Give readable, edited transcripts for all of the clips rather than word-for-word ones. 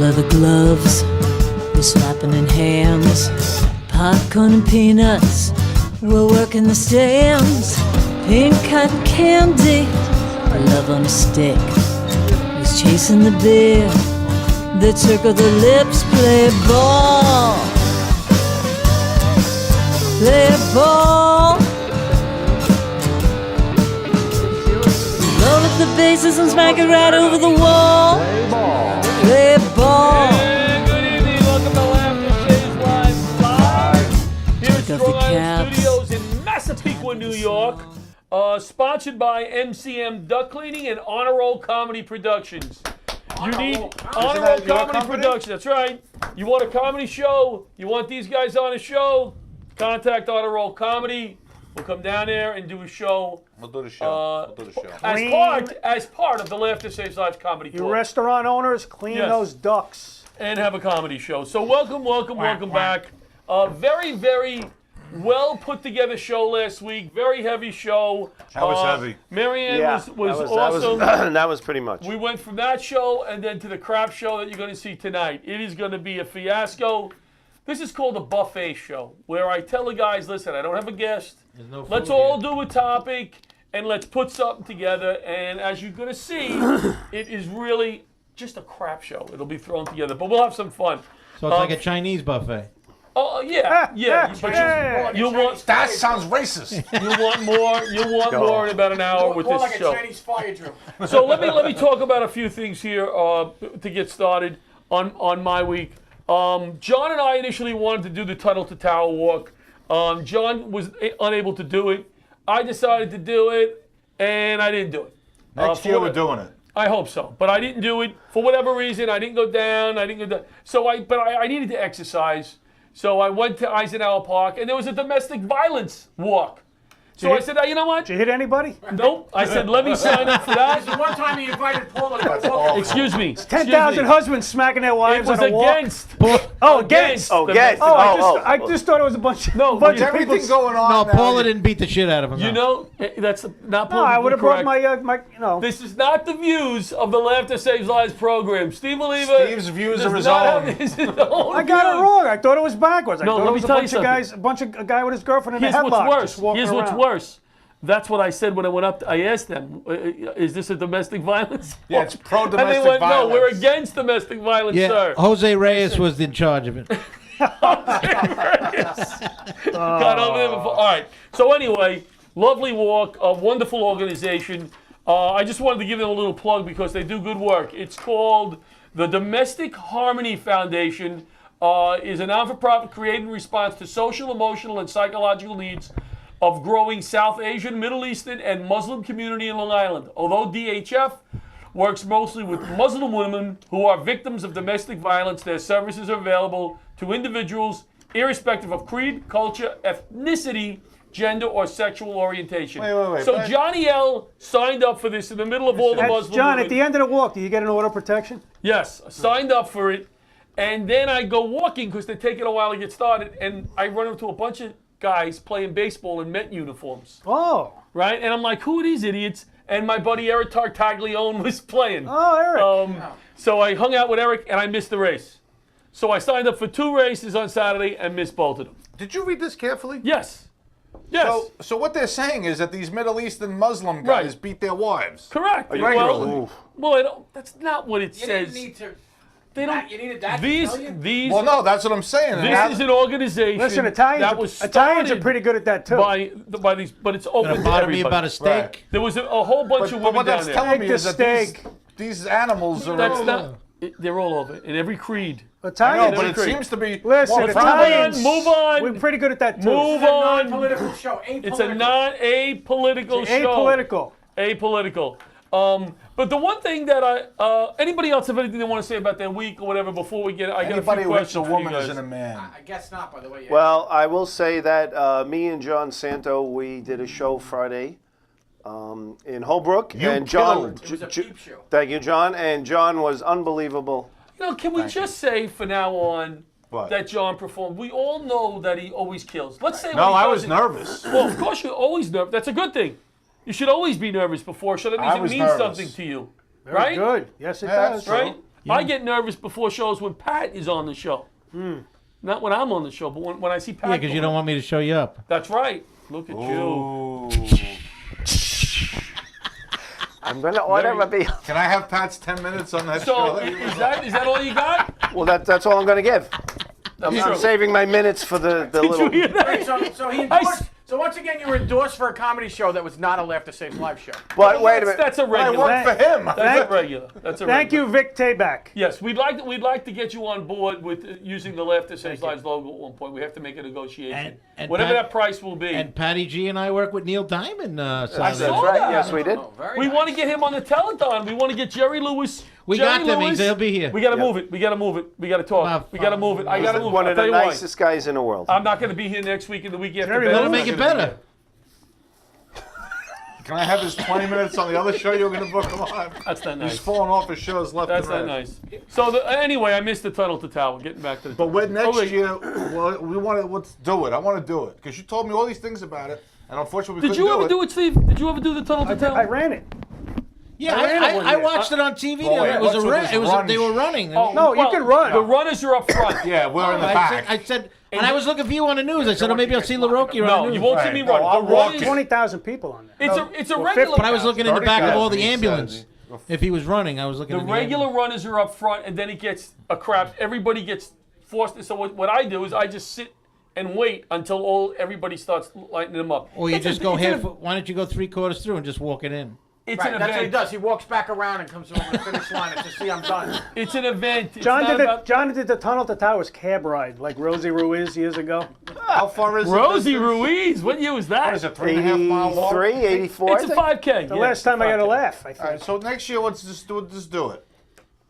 leather gloves, we're slapping in hams, popcorn and peanuts, we're working the stands, pink cotton candy, our love on a stick, was chasing the beer, that circle the lips, play ball, play ball. Roll up the bases and smack it right over the wall. Play ball. Hey, good evening. Welcome to Laughter Saves Lives Live here at Pick up Strong the Island caps. Studios in Massapequa, New York. Sponsored by MCM Duck Cleaning and Honor Roll Comedy Productions. You need Honor Roll Comedy Productions. That's right. You want a comedy show? You want these guys on a show? Contact Honor Roll Comedy. We'll come down there and do a show. We'll do the show. As part of the Laughter Saves Lives comedy You tour. restaurant owners, clean Yes. those ducks. And have a comedy show. So welcome back. Very, very well put together show last week. Very heavy show. That was heavy. Marianne was that awesome. That was pretty much. We went from that show and then to the crap show that you're going to see tonight. It is going to be a fiasco. This is called a buffet show, where I tell the guys, listen, I don't have a guest. Let's all do a topic and let's put something together. And as you're going to see, it is really just a crap show. It'll be thrown together, but we'll have some fun. So it's like a Chinese buffet. Oh yeah. But you want That sounds racist. you want more in about an hour with More this like show. a Chinese fire drill. So let me talk about a few things here to get started on my week. John and I initially wanted to do the Tunnel to Tower walk. John was unable to do it. I decided to do it, and I didn't do it. Next year we're doing it. I hope so, but I didn't do it for whatever reason. I didn't go down. So I needed to exercise. So I went to Eisenhower Park, and there was a domestic violence walk. So I said, you know what? Did you hit anybody? Nope. I said, let me sign up for that. The one time he invited Paula to That's go awful. Excuse me. 10,000 husbands smacking their It wives was on a walk. against. Oh, against. Oh, domestic- against. I just thought it was a bunch of No, bunch of Everything people. going on. No, now, Paula didn't beat the shit out of him. You know, that's not No, I would have brought correct. my. This is not the views of the Laughter Saves Lives program. Steve Believer. Steve's views does are his not own. have his own I got it views. wrong. I thought it was backwards. I No, thought let it me was a tell you bunch of guys, a guy with his girlfriend in Here's a what's headlock, worse. just walking Here's what's around. worse. That's what I said when I went up. I asked them, "Is this a domestic violence?" Yeah, it's pro-domestic And they went, violence. "No, we're against domestic violence, Yeah, sir." Jose Reyes was in charge of it. Got over there before. All right. So anyway, lovely walk, a wonderful organization. I just wanted to give them a little plug because they do good work. It's called the Domestic Harmony Foundation. Is a non-for-profit created in response to social, emotional, and psychological needs of growing South Asian, Middle Eastern, and Muslim community in Long Island. Although DHF works mostly with Muslim women who are victims of domestic violence, their services are available to individuals irrespective of creed, culture, ethnicity, gender, or sexual orientation. Wait, So but- Johnny L signed up for this in the middle of all the Muslim John, women. at the end of the walk, do you get an order of protection? Yes, I signed up for it. And then I go walking because they're taking a while to get started. And I run into a bunch of guys playing baseball in Met uniforms. Oh. Right? And I'm like, who are these idiots? And my buddy Eric Tartaglione was playing. Oh, Eric. So I hung out with Eric and I missed the race. So I signed up for 2 races on Saturday and missed both of them. Did you read this carefully? Yes. Yes. So what they're saying is that these Middle Eastern Muslim guys Right. beat their wives. Correct. Regularly. Well, that's not what it You says. didn't need to. They don't. You needed that to tell you? These. Well, no, that's what I'm saying. This is an organization Listen, that Italians, was Italians are started pretty good at that too. by these, but it's open Gonna to bother me everybody. about a steak. Right. There was a whole bunch of But women what down that's there. telling me Steak is to that steak. these animals are. That's not. They're all over in every creed. I know, Italians, but it seems to be. Listen, more Italians- Move on. we're pretty good at that too. Move It's a on. non-political show. It's a non-apolitical show. Apolitical. Apolitical. But the one thing that anybody else have anything they want to say about their week or whatever before we get, I got a Anybody few who hits a questions for you woman guys. isn't a man. I guess not, by the way. Yeah. Well, I will say that me and John Santo, we did a show Friday in Holbrook, You and John. killed. It was a peep show. Thank you, John. And John was unbelievable. You know, can we just say from now on What? that John performed? We all know that he always kills. Let's say No, when he I was doesn't- nervous. Well, of course you're always nervous. That's a good thing. You should always be nervous before, so that I means it was means nervous. something to you, Very right? good. Yes, it Yeah, does. that's true. Right? I get nervous before shows when Pat is on the show. Not when I'm on the show, but when I see Pat. Yeah, because you going. don't want me to show you up. That's right. Look at you. Ooh. I'm gonna order a beer. Can I have Pat's 10 minutes on that So show? is that all you got? Well, that's all I'm gonna give. I'm true. saving my minutes for the Did you little. hear that? Wait, so he endorsed. So once again, you were endorsed for a comedy show that was not a Laugh to Save Live show. But wait a minute. That's a I regular. work for him. That's a regular. That's a Thank regular. you, Vic Tayback. Yes, we'd like to get you on board with using the Laughter Saves Lives logo at one point. We have to make a negotiation. And Whatever Pat- that price will be. And Patty G and I work with Neil Diamond. saw That's Saturday. right. that. Yes, we did. Oh, very We nice. want to get him on the telethon. We want to get Jerry Lewis. We Jerry got them. Lewis. He'll be here. We got to move it. We got to move it. We got to talk. About We got to move it. I got to move it. One I'll of tell the you why. nicest guys in the world. I'm not going to be here next week and the week after. Jerry that. That'll Lewis. make it better. Can I have his 20 minutes on the other show you're going to book him on? That's not He's nice. falling off his shows left That's and not right. nice. So anyway, I missed the tunnel to tower. Getting back to the. But when next wait. year, well, we want to, let's do it. I want to do it. Because you told me all these things about it, and unfortunately we Did couldn't you ever do it, Steve? Did you ever do the tunnel to tower? I ran it. Yeah, I ran it one I year. watched it on TV. Well, it was what's a with ra- this it was run they were running. Oh, No, you can run. The runners are up front. Yeah, we're in the I back. said, and I was looking for you on the news. I said, oh, maybe I'll see LaRocchi on No, the news. you won't see me Right. run. No, I'm the run walking. is, 20,000 people on there. it's a Well, regular. But I was looking in the back of all the 30,000, he ambulance. said. If he was running, I was looking The in the regular runners are up front, and then it gets a crap. Everybody gets forced. So what I do is I just sit and wait until everybody starts lighting them up. Or you It's a- just go it's an- half. Why don't you go 3/4 through and just walk it in? It's Right, an that's what he event. does. He walks back around and comes over the finish line and says, "See, I'm done." It's an event. It's John not did, about John did the Tunnel to Towers cab ride like Rosie Ruiz years ago. How far is it? Rosie Ruiz. What year was that? What is it, 3.5 mile walk? 83, 84. It's a 5K. The last time I got a laugh, I All think. right, so next year, let's just do it.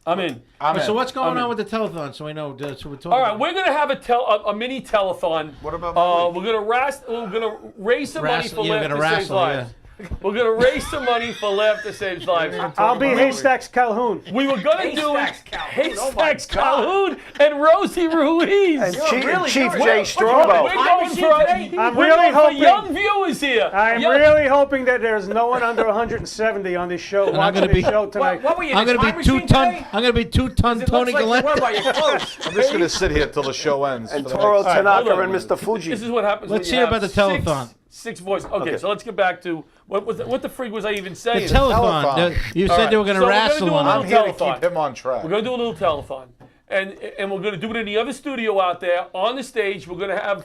I'm in. I'm So in. what's going I'm in. on with the telethon? So we know. So we're talking. All right, we're gonna have a mini telethon. What about my week? we're gonna raise some money for We're Laughter gonna Saves wrestle. Lives. We're gonna raise some money for Laughter Saves Lives. I'll be Haystacks Calhoun. We were gonna do it. Haystacks Calhoun. Haystacks Calhoun and Rosie Ruiz. And Chief, really Chief good. J. We're Strongbow. going for, I'm we're really going for hoping- young viewers here. I'm Young- really hoping that there's no one under 170 on this show I'm watching gonna this be- show tonight. What were you? I'm in a gonna time be 2 machine ton. today? I'm gonna be 2 ton It Tony looks like you were Galante. by your clothes. I'm just going to sit here till the show ends. And for the Toro next- Tanaka hold on. and Mr. Fuji. This is what happens. Let's when you hear have about the telethon. Six voices. Okay, so let's get back to what the frig was I even The saying? telethon. telethon. You All said right. they were going So to we're gonna wrestle do a on little I'm it. here to telethon. keep him on track. We're gonna do a little telethon, and we're gonna do it in the other studio out there on the stage. We're gonna have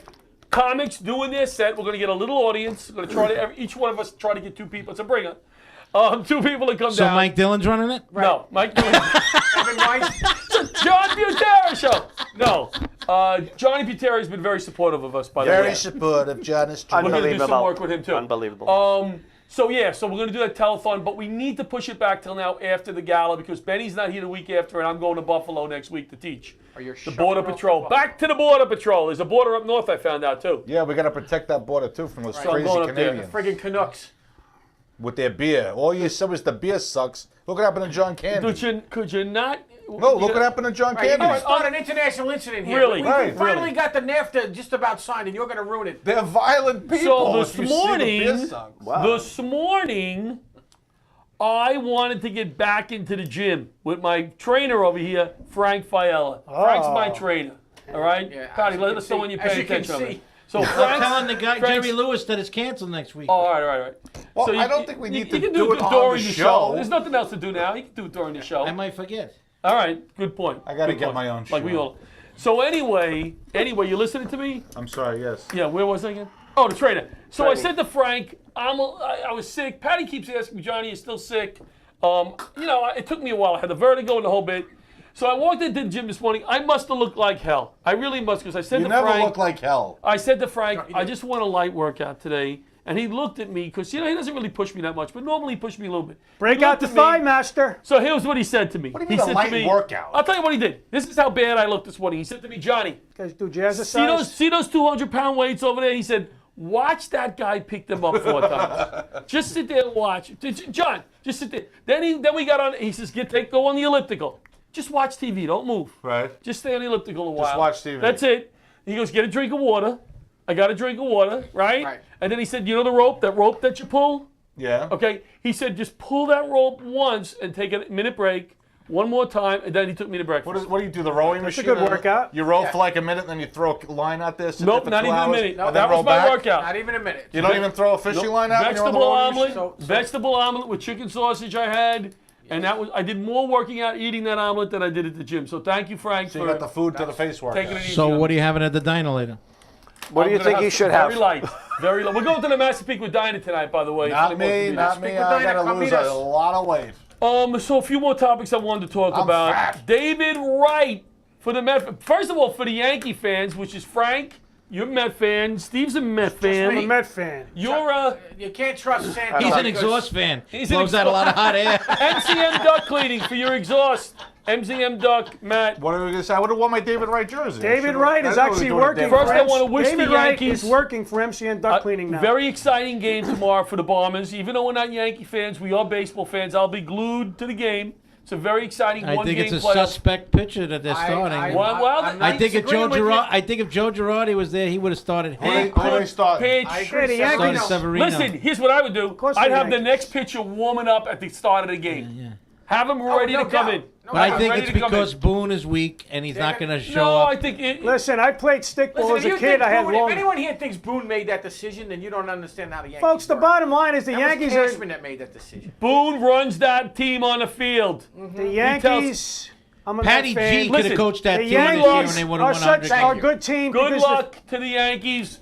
comics doing their set. We're gonna get a little audience. We're gonna try to each one of us try to get 2 people. It's a bringer. 2 people to come So down. Mike Dillon's running it. No, Mike. Dillon. Evan Weiss. John Butera show. No, Johnny Butera has been very supportive of us. By the way, Very supportive, John is we're gonna do Unbelievable. some work with him too. Unbelievable. So we're gonna do that telethon, but we need to push it back till now after the gala because Benny's not here the week after, and I'm going to Buffalo next week to teach. Are you The Border Patrol. Back to the Border Patrol. There's a border up north. I found out too. Yeah, we got to protect that border too from those I'm crazy going up there. Canadians Friggin' Canucks. with their beer. All you said was the beer sucks. Look what happened to John Candy. Could you not? No, look what happened to John Right, you're Candy. going to start an international incident here. Really? We Right, finally got the NAFTA just about signed, and you're going to ruin it. They're violent people. So if you see the beer sucks. this morning, I wanted to get back into the gym with my trainer over here, Frank Fiella. Frank's my trainer. All right, Yeah, Patty, as you let can us know see- when you as pay you can attention. to me. see. So I'm Frank's telling the guy Frank's- Jerry Lewis that it's canceled next week. Oh, all right. Well, So I don't think we need to you can do it on during the the show. There's nothing else to do now. You can do it during the show. I might forget. All right, good point. I gotta Good get point. my own Like we show. all. So anyway, you listening to me? I'm sorry, yes. Yeah, where was I again? Oh, the trainer. So I said to Frank, I was sick. Patty keeps asking me, Johnny, you still sick? It took me a while. I had the vertigo and the whole bit. So I walked into the gym this morning. I must have looked like hell. I really must, because I said You to never Frank, look like hell. I said to Frank, you I did. just want a light workout today. And he looked at me, because, he doesn't really push me that much, but normally he pushed me a little bit. Break He out looked the at me. thigh, master. So here's what he said to me. What do you He mean a said light to me, workout? I'll tell you what he did. This is how bad I looked this morning. He said to me, Johnny, Guys do see jazzercise. those 200-pound weights over there? He said, watch that guy pick them up 4 times. Just sit there and watch. John, just sit there. Then we got on. He says, go on the elliptical. Just watch TV. Don't move. Right. Just stay on the elliptical a while. watch TV. That's it. He goes, get a drink of water. I got a drink of water, right? Right. And then he said, you know the rope? That rope that you pull? Yeah. Okay. He said, just pull that rope once and take a minute break. one more time, and then he took me to breakfast. What do you do? The rowing That's a machine? good workout. You row for like a minute, and then you throw a line out there. Sit Nope, there for not 2 even a hours, minute. and then That was row my back? workout. Not even a minute. You don't even throw a fishing line out when you're on the Vegetable rowing omelet, machine? vegetable omelet with chicken sausage I had, and that was I did more working out eating that omelet than I did at the gym. So thank you, Frank, So you for got the food to the face workout. taking it easy. So on what me. are you having at the diner later? What do you I'm gonna think he have should Very have? light, very light. We're going to the Massapequa Diner tonight, by the way. Not If anyone me, wants not to me. meet with I Dinah, gotta come lose meet us. a lot of weight. us. So a few more topics I wanted to talk about. fat. David Wright for the Met. First of all, for the Yankee fans, which is Frank, you're a Met fan. Steve's a Met fan. I'm a Met fan. You're a You can't trust Santa. He's an because- exhaust fan. He's an Blows out a lot of hot air. MCM duck cleaning for your exhaust. MCM duck, Matt. What are we gonna say? I would have worn my David Wright jersey. David Wright is actually working. First, for I wanna wish David the Wright Yankees- is working for MCN Duck Cleaning now. Very exciting game tomorrow for the Bombers. Even though we're not Yankee fans, we are baseball fans. I'll be glued to the game. It's a very exciting I one-game think it's a playoff. suspect pitcher that they're starting. Well, I'm I not think if Joe disagreeing with you. Girardi, I think if Joe Girardi was there, he would have started. Who Hank, they start? pitch. I Yeah, agree. the started Yankees- Severino. Listen, here's what I would do. course I'd the have the Yankees. next pitcher warming up at the start of the game. Yeah. Have him ready no to come doubt. in. No But I doubt. think ready it's to come because in. Boone is weak and he's not going to show No, up. I think it. Listen, I played stickball Listen, as if a you kid. think I had Boone, if long. anyone here thinks Boone made that decision, then you don't understand how the Yankees Folks, the work. bottom line is the That Yankees was are Cashman that made that decision. Boone runs that team on the field. the Yankees. I'm a Patty Met fan. G could Listen, have coached that The team this year when Yankees they would are have won 100 such a games. good team. Good because luck to the Yankees.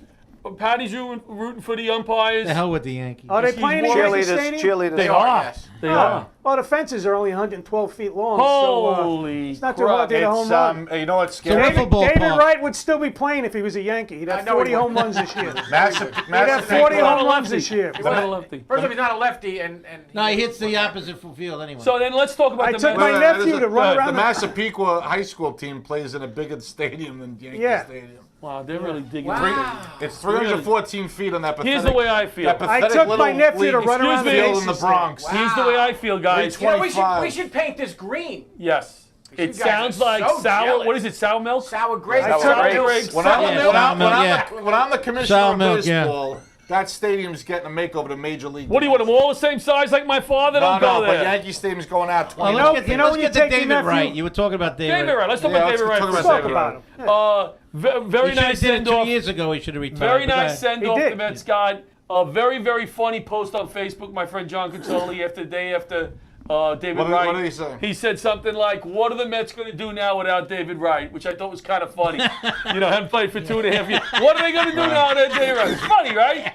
Patty's rooting for the umpires. The hell with the Yankees. Are they He's playing in more- Yankee Cheerleaders, Stadium? cheerleaders. They are. Yes. They are. Well, the fences are only 112 feet long. Holy it's not too hard to hit a home It's, run. you know what's So scary? wiffle ball David park. Wright would still be playing if he was a Yankee. He'd have I know 40 he would. home runs this year. Massive, He'd have massive 40 He's not home a runs lefty. this year. He's not a lefty. First off, he's not a lefty, and No, he hits the opposite field anyway. So then let's talk about I the took Mets. my nephew to run The around the- Massapequa High School team plays in a bigger stadium than Yankee Yeah. Stadium. Wow, they're really digging. It's 314 feet on that pathetic. Here's the way I feel. that I pathetic took my little nephew to league run around the Excuse me. field in the bases Bronx. Here's the way I feel, guys. you know, we 25. should paint this green. Yes. It guys sounds are like so sour. jealous. What is it? Sour milk? Sour grapes. I took- Sour grapes. grapes. When I'm, Yeah, when I'm, sour when milk, I'm, yeah. when I'm the commissioner Sour of milk, yeah. baseball, that stadium's getting a makeover to Major League. What do you want them all the same size like my father? No, Don't go no, but there. Yankee Stadium's going out Well, 20. let's get, you know let's when get you to take your David nephew- Wright. You were talking about David. David Wright. Let's talk Yeah, about let's David Wright. talk for a about Talk David about him. second. Very He should nice have did it send 2 off. years ago. He should have retired. Very But nice that- send He off did. the Mets got. A very, very funny post on Facebook. My friend John Consoli, after the day after David Wright. What did he say? He said something like, "What are the Mets going to do now without David Wright?" Which I thought was kind of funny. Hadn't played for 2.5 years. What are they going to do now without David Wright? It's funny, right?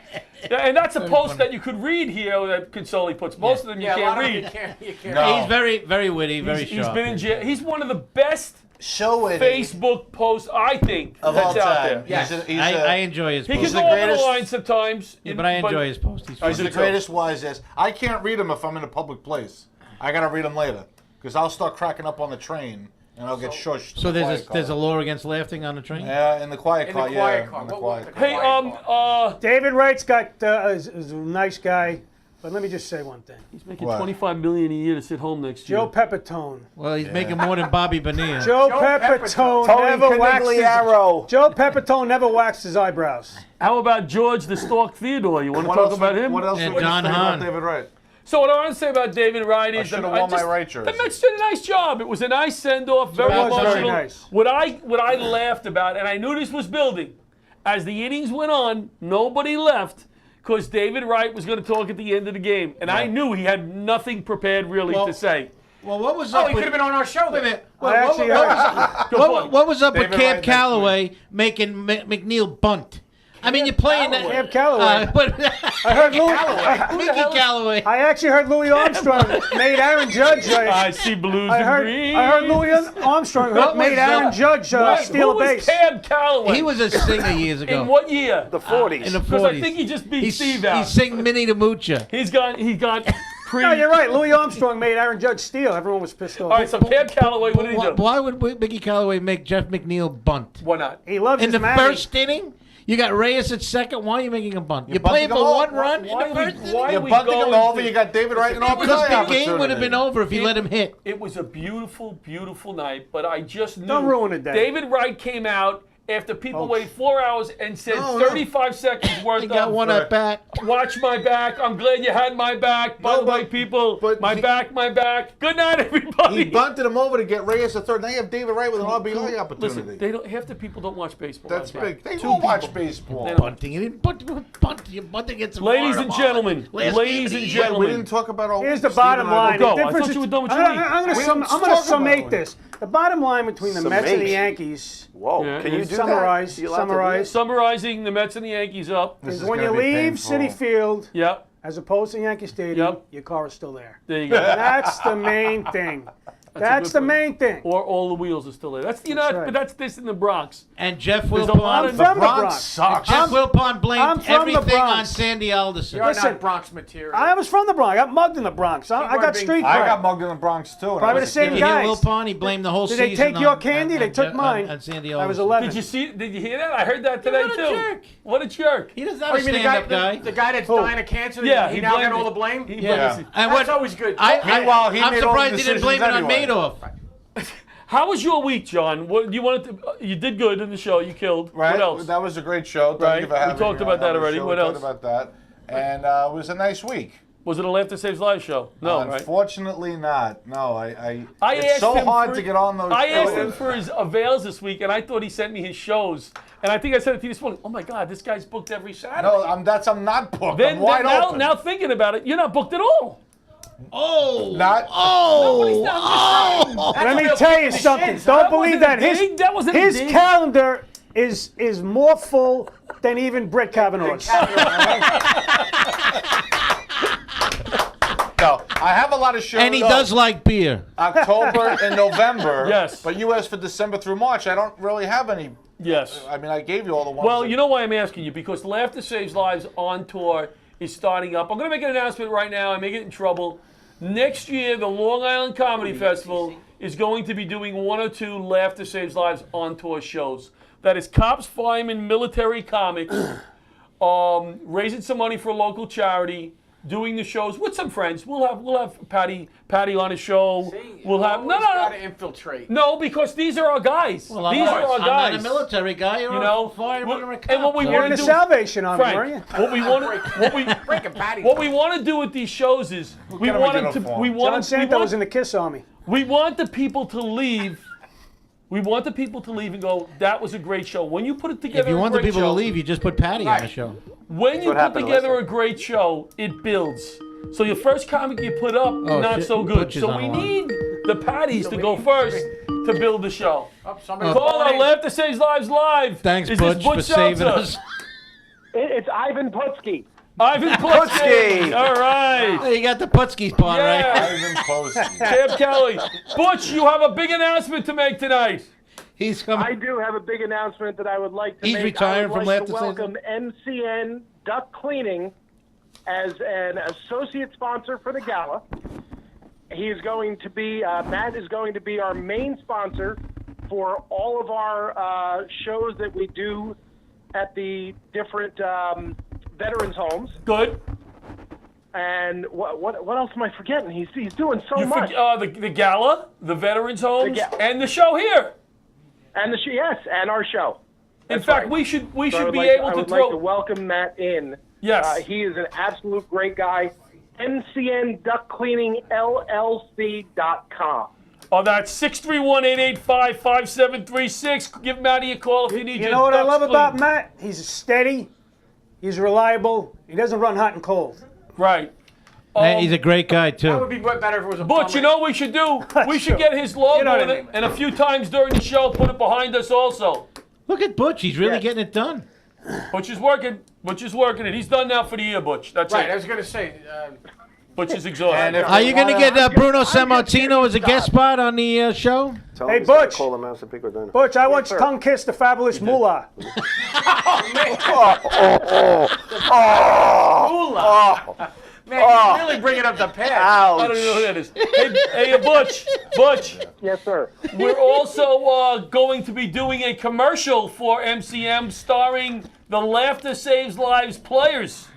Yeah, and that's a post that you could read here that Consoli puts. Most of them you Yeah, a can't lot of them read. you can't. You can't. No. He's very, very witty, very He's sharp. been in jail. He's one of the best So witty Facebook posts I think of that's all out time. there. Yes. He's I enjoy his He can post. go the over the greatest- line sometimes. Yeah, but I enjoy his post. He's He's funny. the greatest wisest. I can't read him if I'm in a public place. I gotta read him later because I'll start cracking up on the train and I'll get shushed. So in the there's quiet a car. law against laughing on the train? Yeah, in the quiet In car. the quiet yeah, car. in the What- quiet what- car. Hey, David Wright's got is a nice guy, but let me just say one thing. he's making What? $25 million a year to sit home next year. Joe Pepitone. Well, he's making more than Bobby Bonilla. Joe Pepitone. Pepitone Tony never waxed his, Canigliaro. Joe Pepitone never waxed his eyebrows. How about George the Stork Theodore? You want to What talk else? about him? What else? And would you John say Hahn. about David Wright? So what I want to say about David Wright is should've that worn my Wright jersey. the Mets did a nice job. It was a nice send-off, very It was very emotional. nice. What I laughed about, and I knew this was building, as the innings went on, nobody left because David Wright was going to talk at the end of the game, and I knew he had nothing prepared really Well, to say. Well, what was Oh, up he with... could have been on our show. Wait a Then. minute. I What, actually what, heard. Good what, point. what was up David with Wright Cam next Calloway making McNeil bunt? I mean, you're playing that... Cam Calloway. But I heard Louis. Mickey Calloway. I actually heard Louis Armstrong made Aaron Judge. I see blues I and heard. green. I heard Louis Armstrong What made was Aaron that? Judge steal Who a was base. Cam Calloway? He was a singer years ago. in what year? The 40s. In the 40s. Because I think he just beat Steve out. He sang Minnie the Moocher. He got pre. No, you're right. Louis Armstrong made Aaron Judge steal. Everyone was pissed off. All right, so Cam Calloway, what did he do? Why would Mickey Calloway make Jeff McNeil bunt? Why not? He loves In his the mammy. first inning? You got Reyes at second. Why are you making a bunt? You're playing bunting for him one over. run in Why the we- first inning? why You're we bunting go him over. into- You got David Wright in Because opportunity. the game would have been over if you let him hit. It was a beautiful, beautiful night, but I just knew. Don't ruin it, Dave. David Wright came out after people waited 4 hours and said 35 seconds worth I got of one at bat. watch my back. I'm glad you had my back. By the way, people, my back. Good night, everybody. He bunted him over to get Reyes the third. Now you have David Wright with an RBI opportunity. Listen, they don't. Half the people don't watch baseball. That's right? big. They don't watch baseball. They don't. Bunting. He didn't bunt. You're bunting against Ladies and gentlemen, ladies and We gentlemen. didn't talk about all. Here's the bottom line. Go. The I difference thought you were is- done with your I'm week. gonna We didn't talk about summate it. this. The bottom line between the Mets and the Summate. Yankees Whoa, Yeah, can you it's do summarize. that? You allowed to do Summarize. Summarizing the Mets and the Yankees up. This is is when you gonna be leave painful. Citi Field, Yep. as opposed to Yankee Stadium, Yep. your car is still there. There you go. That's the main thing. That's good the point. main thing. Or all the wheels are still there. That's right. but that's this in the Bronx. And Jeff There's a lot Wilpon. of from the Bronx Bronx. sucks. Jeff Wilpon I'm blamed from the everything on Bronx. Sandy Alderson. You're Listen, not Bronx material. I was from the Bronx. I got mugged in the Bronx. I People are got being- street I cred. got mugged in the Bronx too. and I Probably was the a same kid. You hear guys. Wilpon? He blamed the whole Did season. they take your on- candy? on- They on took Je- mine. On Sandy I was Alderson. 11. Did you see? Did you hear that? I heard that today what a too. jerk. What a jerk. He does Oh, not you mean the stand guy, up guy. the guy that's Who? dying of cancer? Yeah, he he now blamed got all it. the blame. He Yeah. blames it. And That's always good. Meanwhile, he I'm made all the surprised he didn't blame it decisions on anyway. Madoff. How was your week, John? What you wanted to? You did good in the show. You killed. Right. What else? That was a great show. Thank Right. you for We having talked me about on that the already. show. What We else? talked about that. And it was a nice week. Was it a Laughter Saves Lives show? No, right? Unfortunately, not. No, I it's asked so him hard for- to get on those I shows. asked him for his avails this week, and I thought he sent me his shows. And I think I said it to you this morning. Oh my God, this guy's booked every Saturday. No, I'm not booked. then I'm wide now, open. now thinking about it, you're not booked at all. Oh. Not. Oh. Let me tell you something. Don't believe that. That wasn't a His dig. calendar is more full than even Brett Kavanaugh's. No, I have a lot of shows. And he does like beer. October and November. Yes. But you asked for December through March. I don't really have any. Yes. I mean, I gave you all the ones. Well, that- you know why I'm asking you? Because Laughter Saves Lives on tour is starting up. I'm going to make an announcement right now. I may get in trouble. Next year, the Long Island Comedy Festival is going to be doing 1 or 2 Laughter Saves Lives on tour shows. That is cops, firemen, military comics, raising some money for a local charity, doing the shows with some friends. We'll have Patty on his show. We'll have no. Got to infiltrate. No, because these are our guys. Well, these are our I'm guys. not a military guy. You're You know, a fireman or a cop. and what we so- You're want in to the do, Salvation Army, weren't you? Frank, Breaking Patty. what we want to do with these shows is we kind of want a them to uniform? we John want Santo was in the Kiss Army. we want the people to leave. We want the people to leave and go, that was a great show. When you put it together, If you a want the great people show, to leave, you just put Patty on the show. when you what put happened together last a great show, it builds. So your first comic you put up, not shit. so good. Butch is So on we the line. need the Patties to go first to build the show. Oh, somebody's Call calling our in. Laughter Saves Lives live. Thanks, Is Butch, this for saving Seltzer? us. It's Ivan Putski. Ivan Putski. All right. Hey, you got the Putski spot, right? Yeah. Ivan Posey. Tab Kelly. Butch, you have a big announcement to make tonight. He's coming. I do have a big announcement that I would like to He's make. retiring I would from like Laughter to Saves welcome MCN Duck Cleaning as an associate sponsor for the gala. He's going to be Matt is going to be our main sponsor for all of our shows that we do at the different veterans homes. Good. And what else am I forgetting? He's doing so You much. the gala, the veterans homes, ga- and the show here. And yes, and our show. In That's fact, right. we should So I be would able I to would throw. like to welcome Matt in. Yes. He is an absolute great guy. MCNDuckCleaningLLC.com. Oh, that's 631-885-5736. Give Matty a call if you need You your know what I ducks love about cleaned. Matt? He's steady. He's reliable. He doesn't run hot and cold. Right. Hey, he's a great guy, That too. would be better if it was a But you know what we should do? We should get his logo You know what in I it, mean. and a few times during the show, put it behind us also. Look at Butch. He's really Yes. getting it done. Butch is working. Butch is working it. He's done now for the year, Butch. That's Right, I it. was going to say, Butch is exhausted. And if Are you going to get Bruno I'm just Sammartino as a guest spot on the show? Tell Hey, him he's gotta Butch. Call him out to pick with Dana. Butch, I once sir. tongue kissed the fabulous Moolah. man, you're really bringing up the past. I don't know who that is. Hey, Butch. Yes, sir. We're also going to be doing a commercial for MCM starring the Laughter Saves Lives players.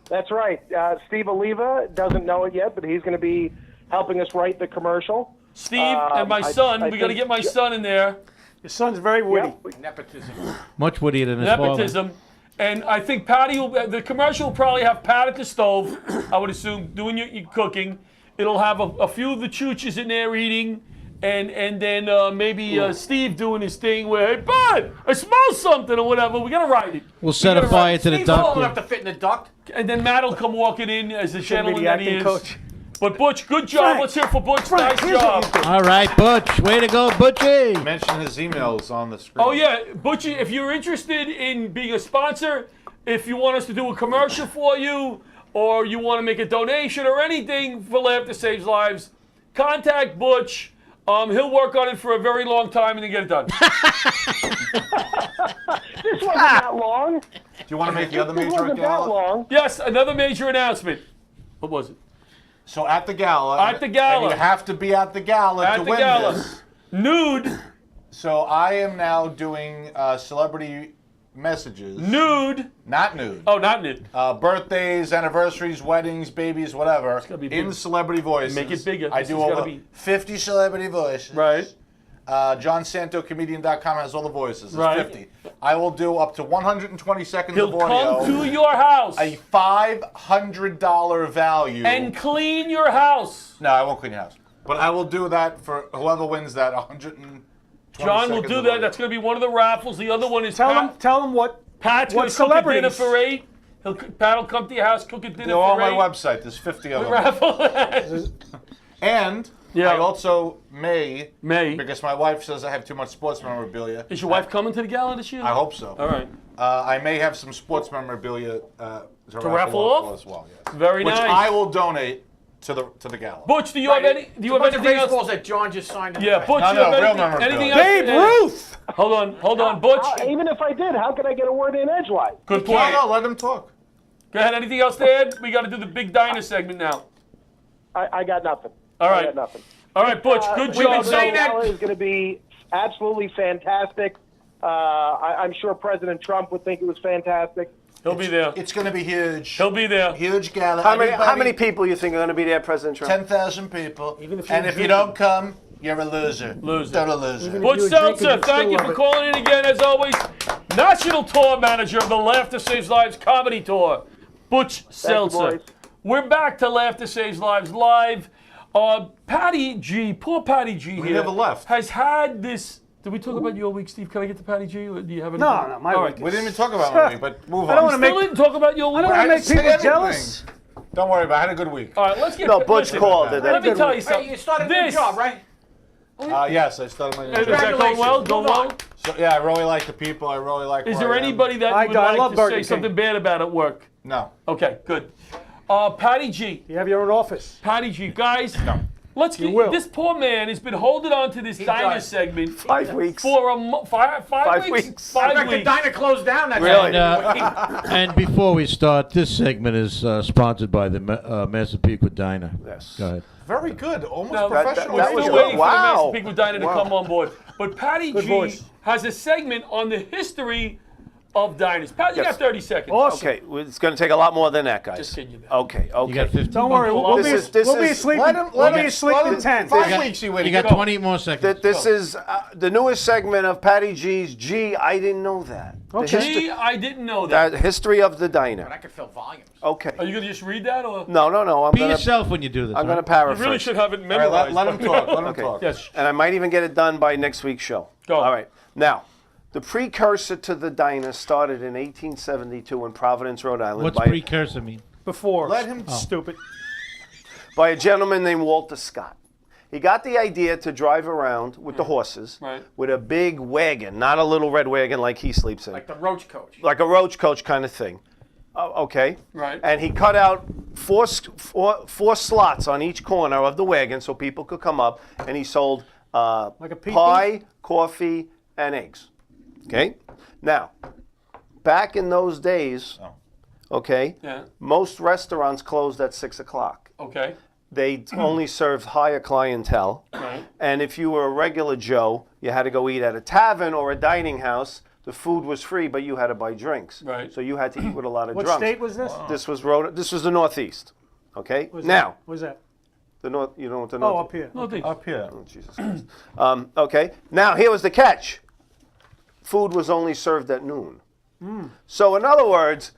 That's right. Steve Oliva doesn't know it yet, but he's going to be helping us write the commercial. Steve and my son. I We got to think get my son in there. Your son's very witty. Yep. Nepotism. Much wittier than his father. Nepotism. And I think Patty the commercial will probably have Pat at the stove, I would assume, doing your cooking. It'll have a few of the chooches in there eating, and then maybe Steve doing his thing where, hey, Bud, I smell something or whatever. We got to write it. We'll set a fire to the He's tall duct. enough to fit in the duct. And then Matt will come walking in as the Shouldn't be gentleman the that he acting is. coach. But Butch, good job. Frank, Let's hear it for Butch. Frank, Nice here's what job. you do. All right, Butch. Way to go, Butchie. Mention his emails on the screen. Oh, yeah. Butchie, if you're interested in being a sponsor, if you want us to do a commercial for you, or you want to make a donation or anything for Laughter Saves Lives, contact Butch. He'll work on it for a very long time and then get it done. This wasn't that long. Do you want to make the other This major wasn't that gala? long. Yes, another major announcement. What was it? So at the gala. At the gala. And you have to be at the gala At to the win gala. this. Nude. So I am now doing celebrity messages. Nude. Not nude. Oh, not nude. Birthdays, anniversaries, weddings, babies, whatever. gotta be big. In celebrity voices. Make it bigger. I This do has gotta over be- 50 celebrity voices. Right. JohnSantoComedian.com has all the voices. It's Right. 50. I will do up to 120 seconds He'll of audio. come to your house A $500 value. and clean your house. No, I won't clean your house. But I will do that for whoever wins that 120 John will seconds do of that. audio. That's going to be one of the raffles. The other one is Tell Pat. him what. Pat's going what to cook a dinner celebrities. for 8. Pat will come to your house, cook a dinner They're all for on 8. my website. There's 50 of them. Raffle. And Yeah. I also may, May. because my wife says I have too much sports memorabilia. Is your wife coming to the gala this year? I hope so. All right. I may have some sports memorabilia to raffle off? as well. Yes. Very Which nice. I will donate to the gala. Butch, do you have any? Do you have bunch of anything else? baseballs that John just signed? in Yeah, the Butch, No, you no, have real anything, memorabilia. anything else? Babe Ruth. Hold on, Butch. Even if I did, how could I get a word in edgewise? Good No, point. no, let him talk. Go ahead. Anything else to add? We got to do the big diner segment now. I got nothing. All I right. got nothing. All right, Butch. Good we've been job. saying The that- gala is going to be absolutely fantastic. I'm sure President Trump would think it was fantastic. He'll be there. It's going to be huge. He'll be there. Huge gala. How many Everybody- people you think are going to be there, President Trump? 10,000 people. Even if you're and if you drinking. don't come, you're a loser. Loser. Total loser. Even if Butch you were drinking, Seltzer, you'd still thank you love for it. calling in again, as always. National Tour Manager of the Laughter Saves Lives Comedy Tour, Butch Seltzer. boys. We're back to Laughter Saves Lives Live. Patty G, poor Patty G We here, never left. has had this. Did we talk about your week, Steve? Can I get to Patty G? Or do you have anything? No, my All week right. We didn't even talk about my week, but move on. I don't wanna Still make- didn't talk about your week. I don't want to didn't make say people anything. jealous. Don't worry about it. I had a good week. All right, let's get. No, Butch listen, called it. Let me tell you Hey, something. you started a new This- job, right? Yes, I started my new Is job. that going well? Congratulations. Going Move on. well? So, yeah, I really like the people. I really like Is where there I am. anybody that I you would love like to Burger say King. something bad about at work? No. Okay, good. Patty G. You have your own office. Patty G. Guys, let's get will. this poor man has been holding on to this diner does. segment 5 weeks. for five 5 weeks. weeks. 5 In fact, the weeks. diner closed down that Really? day. And before we start, this segment is sponsored by the Massapequa Diner. Yes. Go ahead. Very good. Almost No, professional. We're that was still good. waiting Wow. for the Massapequa Diner to Wow. come on board. But Patty Good G voice. has a segment on the history of diners. Pat, you Yes. got 30 seconds. Awesome. Okay, well, it's going to take a lot more than that, guys. Just kidding you. Okay, okay. You got 15. Don't worry, we'll be This we'll be is- asleep. Let him, We'll let be him, asleep let in him 10. 5 weeks he waited. You got Go. 20 more seconds. This is the newest segment of Patty G's G. I didn't know that. The Okay. Gee, I didn't know that. history of the But diner. I could fill volumes. Okay. Are you going to just read that? Or No. I'm Be gonna yourself when you do this. I'm gonna right? you paraphrase. really should have it All memorized. right, let him talk. Let him Okay. talk. Yes. And I might even get it done by next week's show. Go. All right. Now, the precursor to the diner started in 1872 in Providence, Rhode Island, What's by, precursor mean? Before. Let him. Stupid. by a gentleman named Walter Scott. He got the idea to drive around with the horses Right. with a big wagon, not a little red wagon like he sleeps in, Like the roach coach. like a roach coach kind of thing. Okay. Right. And he cut out four slots on each corner of the wagon so people could come up, and he sold Like a PP? pie, coffee, and eggs. Okay. Now, back in those days, okay, Yeah. most restaurants closed at 6 o'clock. Okay. They only served higher clientele. Right. And if you were a regular Joe, you had to go eat at a tavern or a dining house. The food was free, but you had to buy drinks. Right. So you had to eat with a lot of What drunks. state was this? This was This was the Northeast. Okay. What's Now, that? What's that? the North. You know what the Oh, North. up here. No, thanks. Up here. Oh, Jesus Christ. Okay. Now here was the catch. food was only served at noon. So in other words,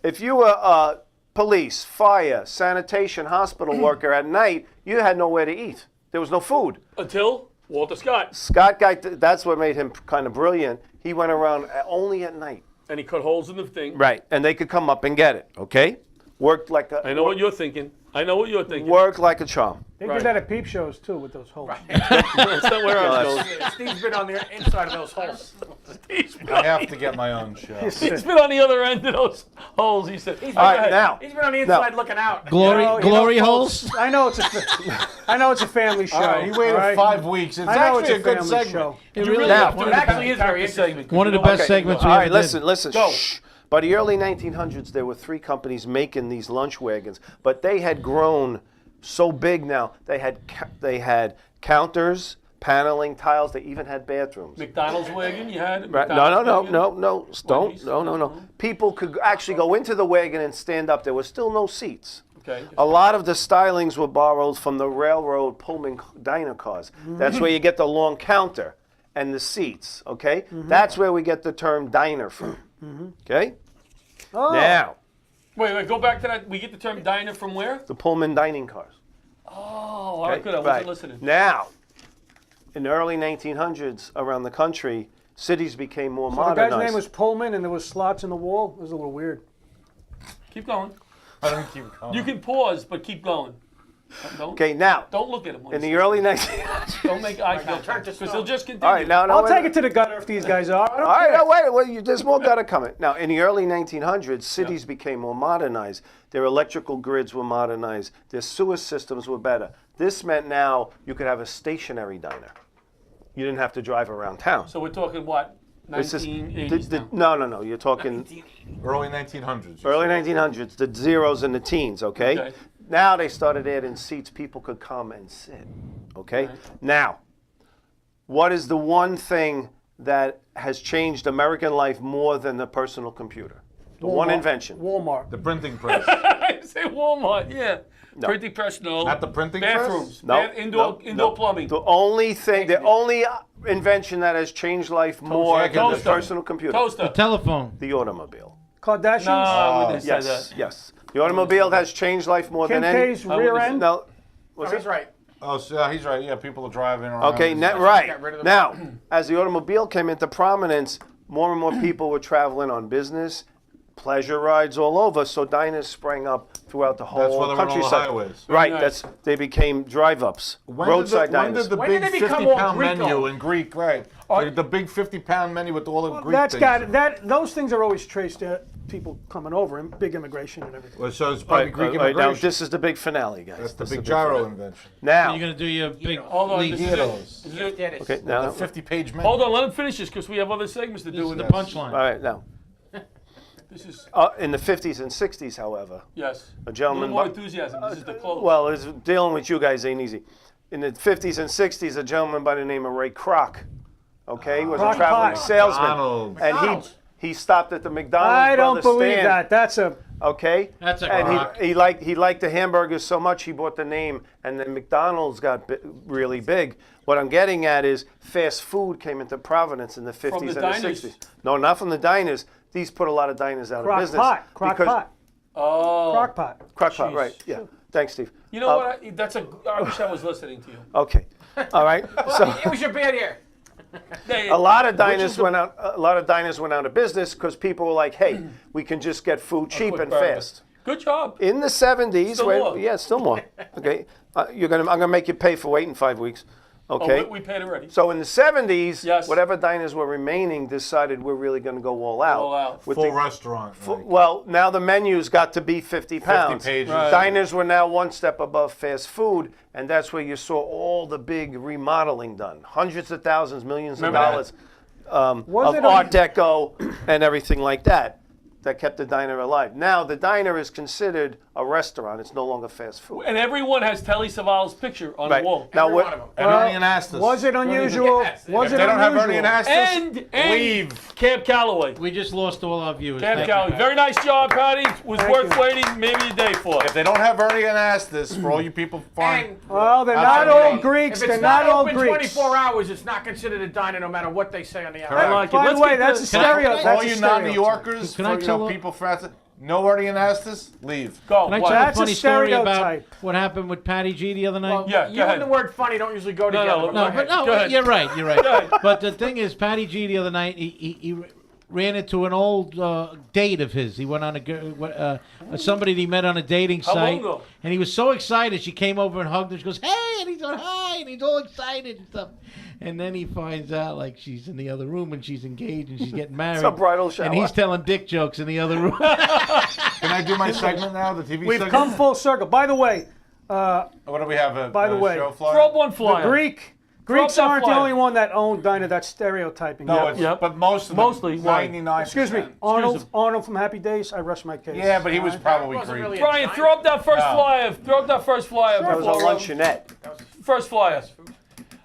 if you were a police, fire, sanitation, hospital worker at night, you had nowhere to eat. There was no food. Until Walter Scott. Scott guy, that's what made him kind of brilliant. He went around only at night. And he cut holes in the thing. Right, and they could come up and get it. Okay, worked like a. I know what you're thinking. I know what you're thinking. Worked like a charm. They Right. did that at peep shows too with those holes. That's not where I was going. Steve's been on the inside of those holes. I have to get my own show. He's been on the other end of those holes. He said. He's All right, been, now. he's been on the inside looking out. Glory, You know, glory folks, holes. I know it's a family show. All right, he waited all right? 5 weeks. It's I know actually it's a good family segment. show. You really really Now- have to It actually is pack very the segment. One of the best segments we All ever right, did. listen. Go. Shh. By the early 1900s, there were 3 companies making these lunch wagons, but they had grown so big now. They had counters, paneling, tiles. They even had bathrooms. McDonald's wagon you had? Right. McDonald's No. wagon? No. People could actually go into the wagon and stand up. There was still no seats. Okay. A lot of the stylings were borrowed from the railroad Pullman diner cars. That's where you get the long counter and the seats, okay? That's where we get the term diner from, okay? Oh, Now, Wait, go back to that. We get the term diner from where? the Pullman dining cars. Oh, all right, okay? good. I wasn't listening. Now, in the early 1900s, around the country, cities became more so the modernized. guy's name was Pullman, and there was slots in the wall. It was a little weird. Keep going. I don't keep going. You can pause, but keep going. Don't, Okay, now, don't look at him. in the early 1900s. Don't make eye turn contact to because stone. they'll just continue. All right, now, I'll wait, take it to the gutter if these guys are. I don't All right, care. no, wait, there's more gotta coming. Now, in the early 1900s, cities became more modernized. Their electrical grids were modernized. Their sewer systems were better. This meant now you could have a stationary diner. You didn't have to drive around town. So we're talking what? This is 1980s now. no. You're talking Early 1900s. early 1900s, the zeros and the teens. Okay. Okay. Now they started adding seats. People could come and sit. Okay. Right. Now, what is the one thing that has changed American life more than the personal computer? The one Walmart. invention. Walmart. The printing press. I say Walmart, yeah. Printing press, no. Not the printing press? Bathrooms. No, Indoor no. plumbing. The only invention that has changed life more than the Toaster. personal computer. Toaster. Telephone. The automobile. Kardashians. No, I wouldn't say Yes, that. yes. The automobile has changed life more Kim than any. K's rear wouldn't end. No. Oh, he's right. Oh, so he's right. Yeah, people are driving around. Okay, and- right. Get rid of them. Now, as the automobile came into prominence, more and more people were traveling on business, pleasure rides all over. So diners sprang up throughout the whole That's why they were on all the countryside. highways. Right. nice. They became drive-ups, roadside when diners. did the When big did they become 50-pound all Greek-o? menu in Greek, right? The big 50-pound menu with all the Greek That's things. got that. Those things are always traced to people coming over and big immigration and everything. Well, so it's All probably right, Greek all right, now immigration. this is the big finale, guys. That's the This is big gyro finale. invention. Now, You're gonna do your big Hold on. league. This is Gyros. it. This is it. That is. okay, now, The 50-page menu. Hold on. Let him finish this because we have other segments to do with the the punchline. all right, now. This is, In the 50s and 60s, however, yes. a A gentleman. little more enthusiasm. This is the close. Well, it's, dealing with you guys ain't easy. In the 50s and 60s, a gentleman by the name of Ray Kroc, okay, was a Crock traveling Pot. salesman, McDonald's. and McDonald's. he stopped at the McDonald's I don't Brothers believe stand, that. That's a. okay, That's a and crock. he liked the hamburgers so much he bought the name, and then McDonald's got really big. What I'm getting at is fast food came into prominence in the 50s and the the diners? 60s. No, not from the diners. These put a lot of diners out of Crock business. pot. Crock because- pot. Oh. Crock pot. Crock pot, Jeez. right? Yeah. Thanks, Steve. You know what? I wish I was listening to you. Okay. All right. So. It was your bad ear. Hey, A lot of which diners is the- went out. A lot of diners went out of business because people were like, "Hey, we can just get food cheap quick and burger. fast." Good job. In the 70s, Still wait, more. yeah, still more. Okay, I'm gonna make you pay for waiting 5 weeks. Okay. Oh, we paid already. So in the 70s, Yes. whatever diners were remaining decided we're really going to go all out. All out. With Full the- restaurant. like- well, now the menus got to be 50 pounds. pages. Right. Diners were now one step above fast food, and that's where you saw all the big remodeling done. Hundreds of thousands, millions Remember of that? dollars Was of it Art Deco and everything like that. that kept the diner alive. Now the diner is considered a restaurant. It's no longer fast food. And everyone has Telly Savalas' picture on Right. the wall. Now Every what? one of them. And Ernie and Astis. Was it unusual? Yes. Was If it they don't have unusual? Ernie and Astis, And leave. Camp Calloway. We just lost all our viewers. Camp Thank you, Calloway. Pat. Very nice job, Patty. Was Thank worth you. waiting maybe a day for. If they don't have Ernie and Astis, for all you people fine. And Well, they're not Absolutely. all Greeks. if They're it's not all open Greeks. 24 hours, it's not considered a diner no matter what they say on the Correct. outside. like it. By Let's the way, get that's the- a stereotype. For all That's a you stereotype. non-New Yorkers, Can I for, tell a- people from Astis, no Ernie and Astis, leave. Go. Can I What? tell That's a a funny story about stereotype. what happened with Patty G the other night? Well, Yeah, you go ahead. and the word funny don't usually go No, together. no, but No, go but ahead. no, Go ahead. you're right. You're Go ahead. right. But the thing is, Patty G the other night, he ran into an old date of his. He went on somebody that he met on a dating How long site, ago? and he was so excited. She came over and hugged him. She goes, "Hey!" and he's going, "Hi!" and he's all excited and stuff. And then he finds out like she's in the other room and she's engaged and she's getting married. a bridal shower. And he's telling dick jokes in the other room. Can I do my segment now, the TV We've segment? come full circle. By the way, What do we have? By the way, show flyer? Throw up one the flyer. Greeks that aren't the flyer. only one that own diner. That's stereotyping. No, Yeah. it's, Yep. but most of Mostly, them, why? 99%. Excuse me, Arnold from Happy Days. I rest my case. Yeah, but he was probably wasn't Greek. really a Brian, diner. throw up that first No. flyer. Throw up that first flyer. That was a before, luncheonette. First flyer.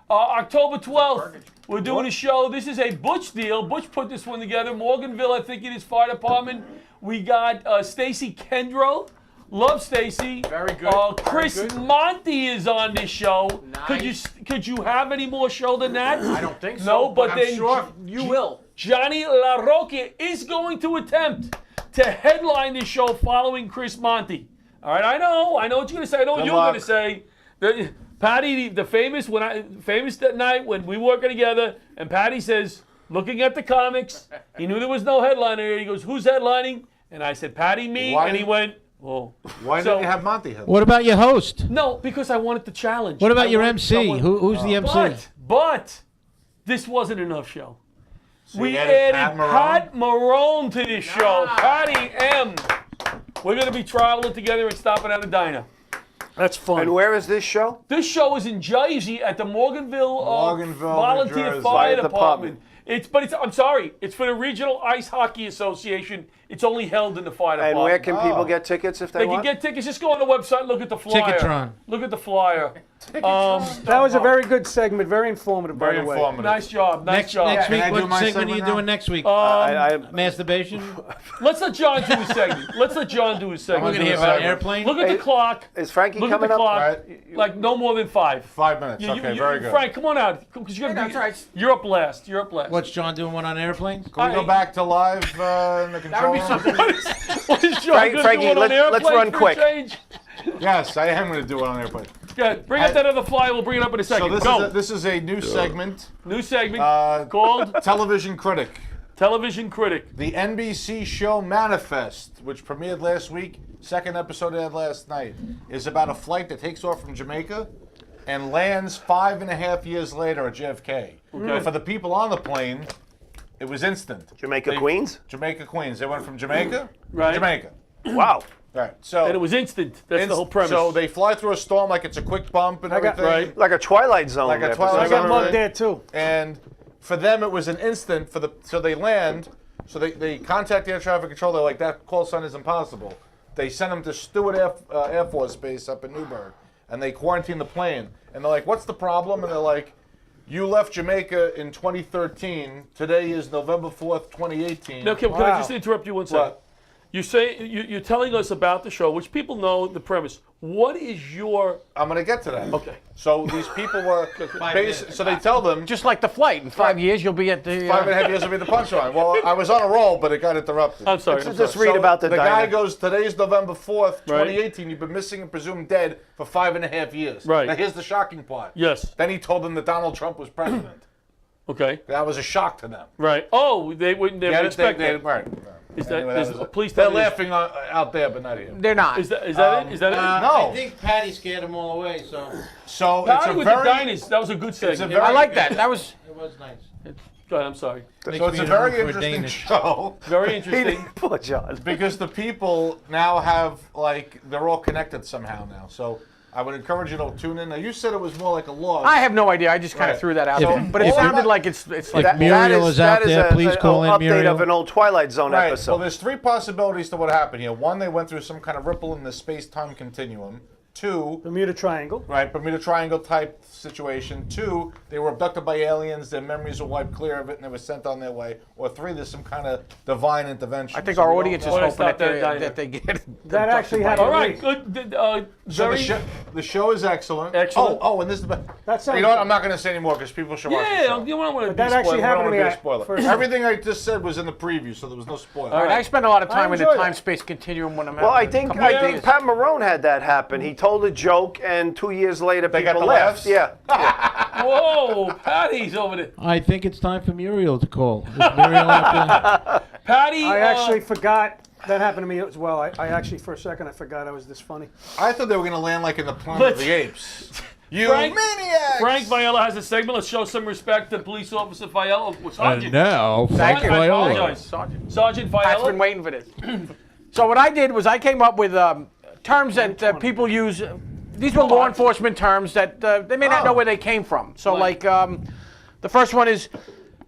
October 12th, we're doing a show. This is a Butch deal. Butch put this one together. Morganville, I think it is, Fire Department. We got Stacy Kendro. Love Stacy. Very good. Chris Very good. Monty is on this show. Nice. Could you have any more show than that? I don't think so. No, but I'm then sure you will. Johnny LaRocca is going to attempt to headline this show following Chris Monty. All right, I know what you're going to say. I know what Good you're going to luck. say. Patty, the famous that night when we working together, and Patty says, looking at the comics, he knew there was no headliner here. He goes, "Who's headlining?" And I said, "Patty, me." Why And he didn't- went, "Oh." Why So- didn't you have Monty head? What about your host? No, because I wanted the challenge. What about I your wanted MC? someone- Who's the MC? But this wasn't enough show. We you added added Pat Marone to this show. Patty M. We're going to be traveling together and stopping at a diner. That's fun. And where is this show? This show is in Jersey at the Morganville, Morganville, Volunteer New Jersey. Fire Fire Department. I'm sorry. It's for the Regional Ice Hockey Association. It's only held in the fire And department. where can people get tickets if they, They can want? get tickets. Just go on the website. Look at the flyer. Ticketron. Look at the flyer. That was a very good segment. Very informative, by Very the way. informative. Nice job. Nice Next job. next Can week, I do what my segment are segment you now? doing next week? I Masturbation? Let's let John do his segment. Let's let John do his We're segment. going to hear about airplane? Look at the clock. is Frankie Look at the coming up? clock. Right. Like no more than 5. 5 minutes. Okay, very good. Frank, come on out. Because you're gonna That's right. You're up last. You're up last. What's John doing one on airplanes? Can we go back to live in the That would control be room? something. What is John gonna Frankie, do on let's airplane run for a quick. change? Yes, I am going to do it on airplane. Good. Bring up that other flyer. We'll bring it up in a So second. this Go. this is a new segment, New segment Uh, called Television Critic. Television Critic. The NBC show Manifest, which premiered last week, second episode aired last night, is about a flight that takes off from Jamaica and lands 5.5 years later at JFK. For the people on the plane, it was instant. Jamaica Queens? Jamaica Queens. They went from Jamaica Right. to Jamaica. Wow. Right. So And it was instant. That's the whole premise. So they fly through a storm like it's a quick bump and everything. right. Like a Twilight Zone. Like a episode. Twilight I got Zone. mugged there too. And for them, it was an instant. So they land. So they contact the air traffic control. They're like, that call sign is impossible. They send them to Stewart Air Force Base up in Newburgh, and they quarantine the plane. And they're like, what's the problem? And they're like, you left Jamaica in 2013. Today is November 4th, 2018. Now, can I Wow. just interrupt you one second? What? You're telling us about the show, which people know the premise. What is your I'm going to get to that. okay? So these people were, so they tell them, Just like the flight. In 5 years, you'll be at the. 5.5 years will be the punchline. Well, I was on a roll, but it got interrupted. I'm sorry. Let's just read about the guy diner. goes, today's November 4th, Right. 2018. You've been missing and presumed dead for 5.5 years. Right. Now, here's the shocking part. Yes. Then he told them that Donald Trump was president. Okay. That was a shock to them. Right. Oh, they wouldn't Yeah, never expect that. right. Is that Anyway, is was a it. police? They're tell me this- laughing out there, but not here. They're not. Is that it? Is that it? No. I think Patty scared them all away, so So Patty it's a with the very, diners. That was a good segment. very- I like that. That was. it was nice. Go ahead. I'm sorry. so it's a me very root for interesting Danish. show Very interesting. Poor John. because the people now have they're all connected somehow now. So I would encourage you to tune in. Now, you said it was more like a log. I have no idea. I just kind of Right. threw that out So- there. But it If- sounded like it's like That- Muriel is out there, please call in, update Muriel. of an old Twilight Zone Right. episode. Well, there's three possibilities to what happened here. One, they went through some kind of ripple in the space-time continuum. Two, Bermuda Triangle. right, Bermuda Triangle type situation. Two, they were abducted by aliens, their memories were wiped clear of it, and they were sent on their way. Or three, there's some kind of divine intervention. I think So our we don't audience is know. Well, hoping it's not that they get That actually abducted by happened. All aliens. right, good. So Very. the show is excellent. Excellent. Oh, and this is the best. That sounds You know what? good. I'm not going to say anymore because people should watch the Yeah, show. you don't want to. That actually happened to me. Be a spoiler. First- Everything I just said was in the preview, so there was no spoiler. All right, I spend a lot of time in the enjoy that. time-space continuum when I'm Well, I having a think couple ideas. Pat Marone had that happen. He told a joke, and 2 years later, They got people the laughed. laughs? Yeah. Whoa, Patty's over there. I think it's time for Muriel to call. Is Muriel out there? Patty. I actually forgot. That happened to me as well. I actually, for a second, I forgot I was this funny. I thought they were going to land like in the Planet of the Apes. You Frank- maniacs! Frank Viola has a segment. Let's show some respect to Police Officer Viola. Sergeant. now, Thank you. I Viola. apologize. Sergeant. Sergeant Pat's Viola. been waiting for this. So what I did was I came up with terms that people use. These were law enforcement terms that they may not know where they came from. So like the first one is,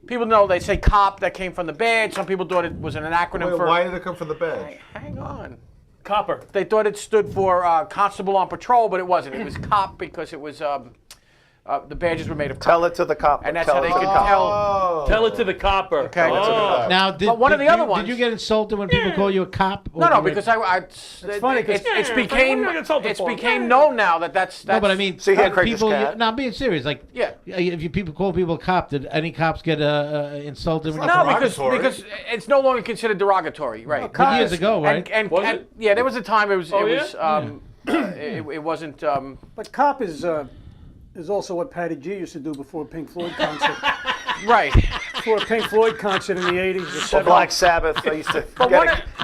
people know they say cop, that came from the badge. Some people thought it was an acronym Wait, for. why did it come from the badge? Hang on. Copper. They thought it stood for constable on patrol, but it wasn't. It was cop because it was the badges were made of copper. Tell it to the cop. And that's Tell how they it to could the cop. tell. Tell it to the copper. Okay. Oh. Now, did, But one of did the other you, ones- Did you get insulted when people call you a cop? Or No, no, did you- because it's funny 'cause- it's Yeah, became what are you insulted it's for? became known now that's No, but I mean, See here, Craig, people. this cat. No, I'm being serious. Like, Yeah. if you people call people a cop, did any cops get insulted? When no, you derogatory. because it's no longer considered derogatory, right? cop- years ago, right? And Was it? yeah, there was a time it was Oh, it yeah? was it wasn't But cop is also what Patty G used to do before a Pink Floyd concert. right. Before a Pink Floyd concert in the 80s or Or 70s. Black Sabbath. I used to But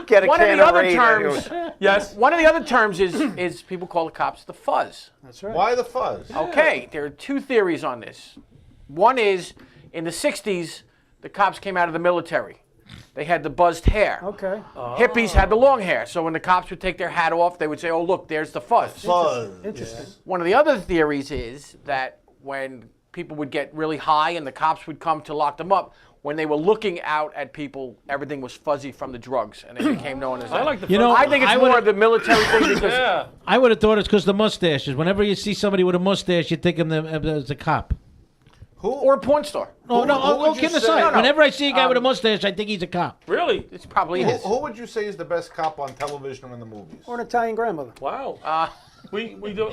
get a one of can the of other Raid. terms, Yes. one of the other terms is people call the cops the fuzz. That's right. Why the fuzz? Okay, there are two theories on this. One is in the 60s, the cops came out of the military. They had the buzzed hair. Okay. Hippies had the long hair, so when the cops would take their hat off, they would say, "Oh, look, there's the fuzz." Fuzz. Interesting. One of the other theories is that when people would get really high and the cops would come to lock them up, when they were looking out at people, everything was fuzzy from the drugs, and it became known as I that. like the. You know, I think it's I more would've- of the military thing because Yeah. I would have thought it's because the mustaches. Whenever you see somebody with a mustache, you think of them as a cop. or a porn star. Oh no! who would Oh, you kidding say- aside. No, no. Whenever I see a guy with a mustache, I think he's a cop. Really? It's probably his. Who would you say is the best cop on television or in the movies? Or an Italian grandmother. Wow. we do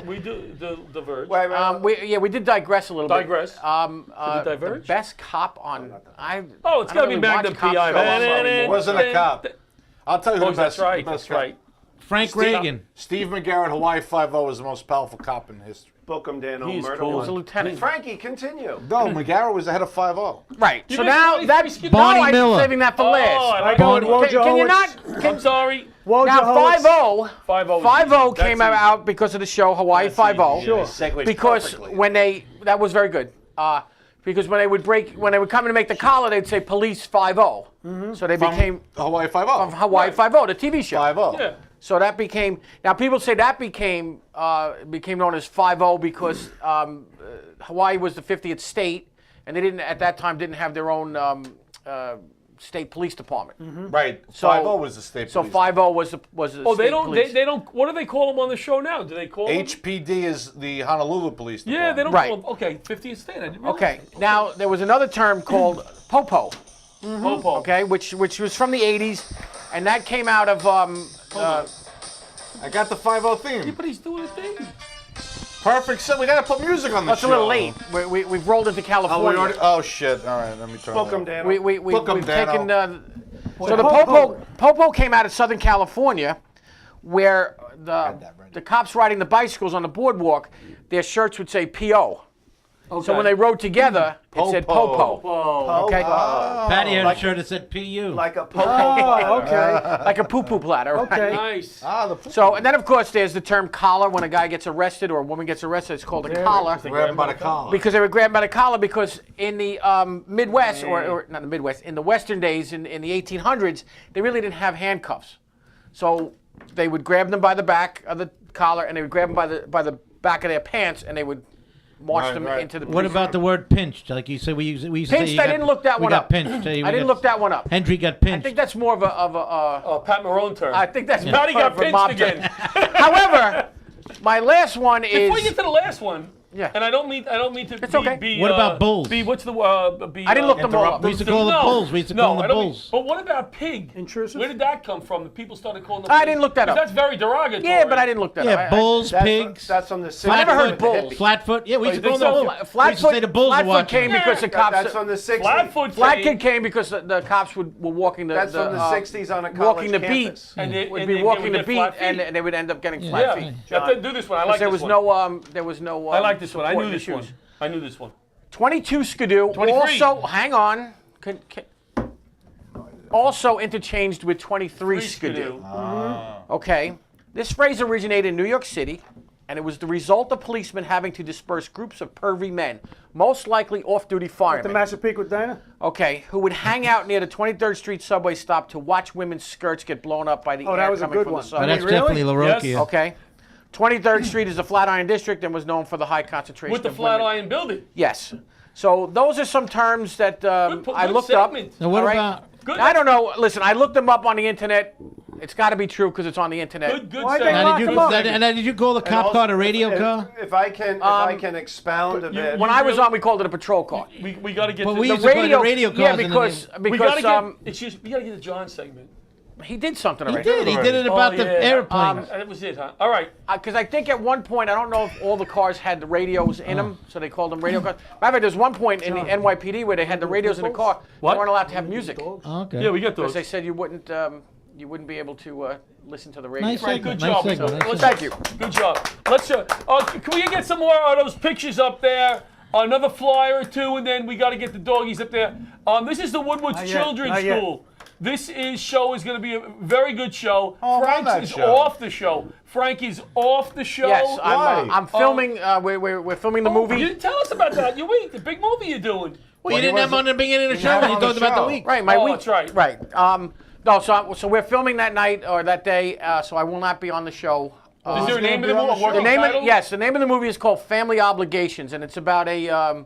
the Verge. We did digress a little Digress. bit. Did it diverge? The best cop on. Oh, it's I got to don't be really watch Magnum cop PI. shows, I'm sorry. He wasn't a cop. I'll tell you who Oh, the best. that's right. the best That's cop. right. Frank Reagan. Steve McGarrett, Hawaii Five-0 is the most powerful cop in history. Bookham Dano He's murder cool. He was a one. lieutenant. Frankie, continue. No, McGarrett was the head of 5-0. Right. So missed now one. that You skipped Bonnie I'm Miller. saving that for Oh, last. I like go with Bonnie. Wojciechowicz. Can you not? I'm sorry. Wojciechowicz. Now 5-0. 5-0. 5-0 That's came easy. out because of the show Hawaii 5-0. Sure. Segues Because perfectly. when that was very good. Because when they would come in to make the collar, they'd say Police 5-0. So they became Hawaii 5-0. Hawaii 5-0, the TV show. 5-0. Yeah. So that became, now people say that became known as 5-0 because Hawaii was the 50th state, and they at that time didn't have their own state police department. Right. So 5-0 was the state So police. 5-0 was the Oh, state they don't. police. They don't. What do they call them on the show now? Do they call them? HPD is the Honolulu Police Department. Yeah, they don't Right. call them. Okay, 50th state. I didn't realize. Okay, now there was another term called Popo, Popo. okay, which was from the 80s, and that came out of I got the 5-0 Yeah, theme. but he's doing a thing. Perfect. So we got to put music on the it's show. a little late. We've rolled into Oh, California. oh, shit. All right, let me turn Bookham it Dano. We've Dano. taken so the Popo came out of Southern California, where the cops riding the bicycles on the boardwalk, their shirts would say PO. So when they rode together, it said Popo. Oh. Okay, Patty had a shirt that said PU. Like a popo. Oh, okay. like a poo-poo platter. Right? Okay. Nice. So and then of course there's the term collar. When a guy gets arrested or a woman gets arrested, it's called a collar. Grab him by the collar. Because they were grabbed by the collar because in the Midwest, or not the Midwest, in the Western days, in the 1800s, they really didn't have handcuffs. So they would grab them by the back of the collar and they would grab them by the back of their pants, and they would march Right, them right. into the. What about the word pinched? Like you said, we used to say Pinched? you I got- didn't look that we one got up. pinched. I didn't look that one up. Hendry got I pinched. think that's more of a Pat Marone term. I think that's Patty more got of a pinched mob again. term. However, my last one is. Before you get to the last one, Yeah. and I don't mean to It's be, okay. be What about bulls? Be what's the be? I didn't look them all up. We used to call them bulls. We used to no, call them I don't mean- bulls. But what about pig? Intrusive? Where did that come from? The people started calling them. I pigs? didn't look that 'Cause up. That's very derogatory. Yeah, but I didn't look that up. Yeah, bulls, That's pigs. That's on the. I never heard with the bulls. hippies. Flatfoot. Yeah, we used to you call think them so? bulls. We used to say the bulls were Flatfoot watching. came because the That- cops. That's from the 60s. Flatfoot Flat came, Kid came because the cops were walking the. That's from the 60s on a college walking the campus. beat. and they Would and be they walking would the get beat, flat feet. and they would end up getting flat Yeah, feet. you have to do this one. I like There this was one. no. There was no. I like this one. I knew support this issues. one. I knew this one. 22 Skidoo. 23. Also, hang on. Also interchanged with 23 Skidoo. Okay. This phrase originated in New York City, and it was the result of policemen having to disperse groups of pervy men, most likely off-duty The firemen, Massapequa Diner? okay, who would hang out near the 23rd Street subway stop to watch women's skirts get blown up by the Oh, air that was a coming good from one. the Oh, subway. that's Really? definitely LaRocchia. Yes. Okay. 23rd Street is the Flatiron District and was known for the high concentration With the of women. Flatiron Building. Yes. So those are some terms that Good I looked up. segment. Now, what All right. about? Good. I don't know. Listen, I looked them up on the internet. It's got to be true because it's on the internet. Good Why'd they segment. Now, lock did you, them up? did you call the cop also, car a radio if- car? If I can expound a bit. When I was on, we called it a patrol car. We got to get But to we the used to call it a radio yeah, cars and then because we got to because get. Excuse me. We got to get the John segment. he did something He already. did. He did it about the airplanes. That was it, huh? All right. Because I think at one point, I don't know if all the cars had the radios in them, so they called them radio cars. Matter of fact, there's one point in the NYPD where they had the radios in the car. What? They weren't allowed to have music Okay. Yeah, we got because those. they said you wouldn't be able to listen to the radio. Nice Right, segment. good Nice job. segment. Let's- Nice Thank you. Good job. Let's. Can we get some more of those pictures up there? Another flyer or two, and then we got to get the doggies up there. This is the Woodward's Not yet, Children's not yet. School. This show is going to be a very good show. Oh, I'm on Frank that is show. off the show. Frank is off the show. Yes, Why? I'm filming. We're filming the Oh, movie. You didn't tell us about that. The big movie you're doing. Well, you didn't have on the beginning of the show have when you on the talked about the show. week. Right, my Oh, week. that's right. Right. No, so we're filming that night or that day, so I will not be on the show. Is there a name of the be on the movie? show? Working The name title? of yes, the name of the movie is called Family Obligations, and it's about a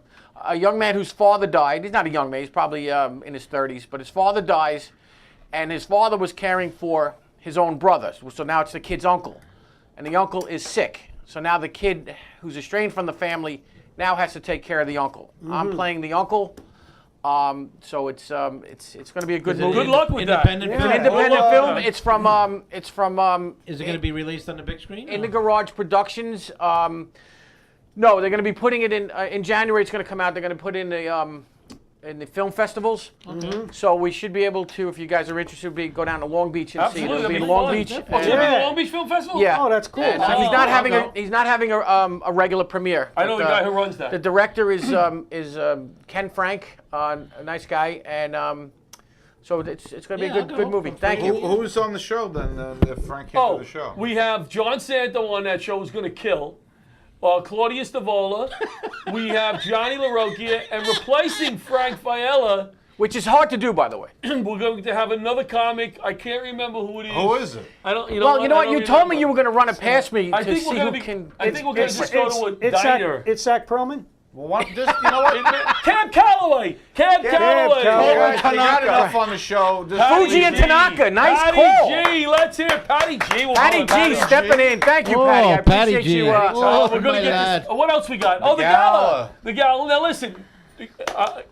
young man whose father died. He's not a young man; he's probably in his 30s, but his father dies, and his father was caring for his own brother. So now it's the kid's uncle, and the uncle is sick. So now the kid, who's estranged from the family, now has to take care of the uncle. I'm playing the uncle. So it's going to be a good movie. Good luck with that. Independent It's an film? independent Well, film. It's from Is it going to be released on the big screen? In or? the Garage Productions. No, they're going to be putting it in January. It's going to come out. They're going to put in the film festivals. So we should be able to, if you guys are interested, go down to Long Beach and see it. Absolutely. It'll be in that'd Long fun. Beach. Oh, it's gonna be and- the Long Beach Film Festival? yeah. Oh, that's cool. And so he's not having a regular premiere. I know but, the guy who runs that. The director is Ken Frank, a nice guy, and so it's going to be Yeah, a I'll good go. movie. Thank you. Who's on the show then? If Frank came to Oh, the show, we have John Santo on that show who's going to kill. Claudia Stavola. We have Johnny LaRocchia. And replacing Frank Viella, Which is hard to do, by the way. we're going to have another comic. I can't remember who it is. who is it? I don't. Well, you know what? You told me you were going to run it past me I to think we're see going who to be. can. I think we're going to just go to a diner. It's Zach Perlman? Well, you know what? Cab Calloway. Cab Calloway. Calloway. You got enough on the show. Just Patty Fuji and G. Tanaka, nice Patty call. G. Let's hear Patty G. We'll Patty go G with stepping in. Thank you, Patty. I Oh, Patty appreciate G. you. Oh, We're gonna my get lad. this. What else we got? Oh, the gala. gala. The gala. Now listen,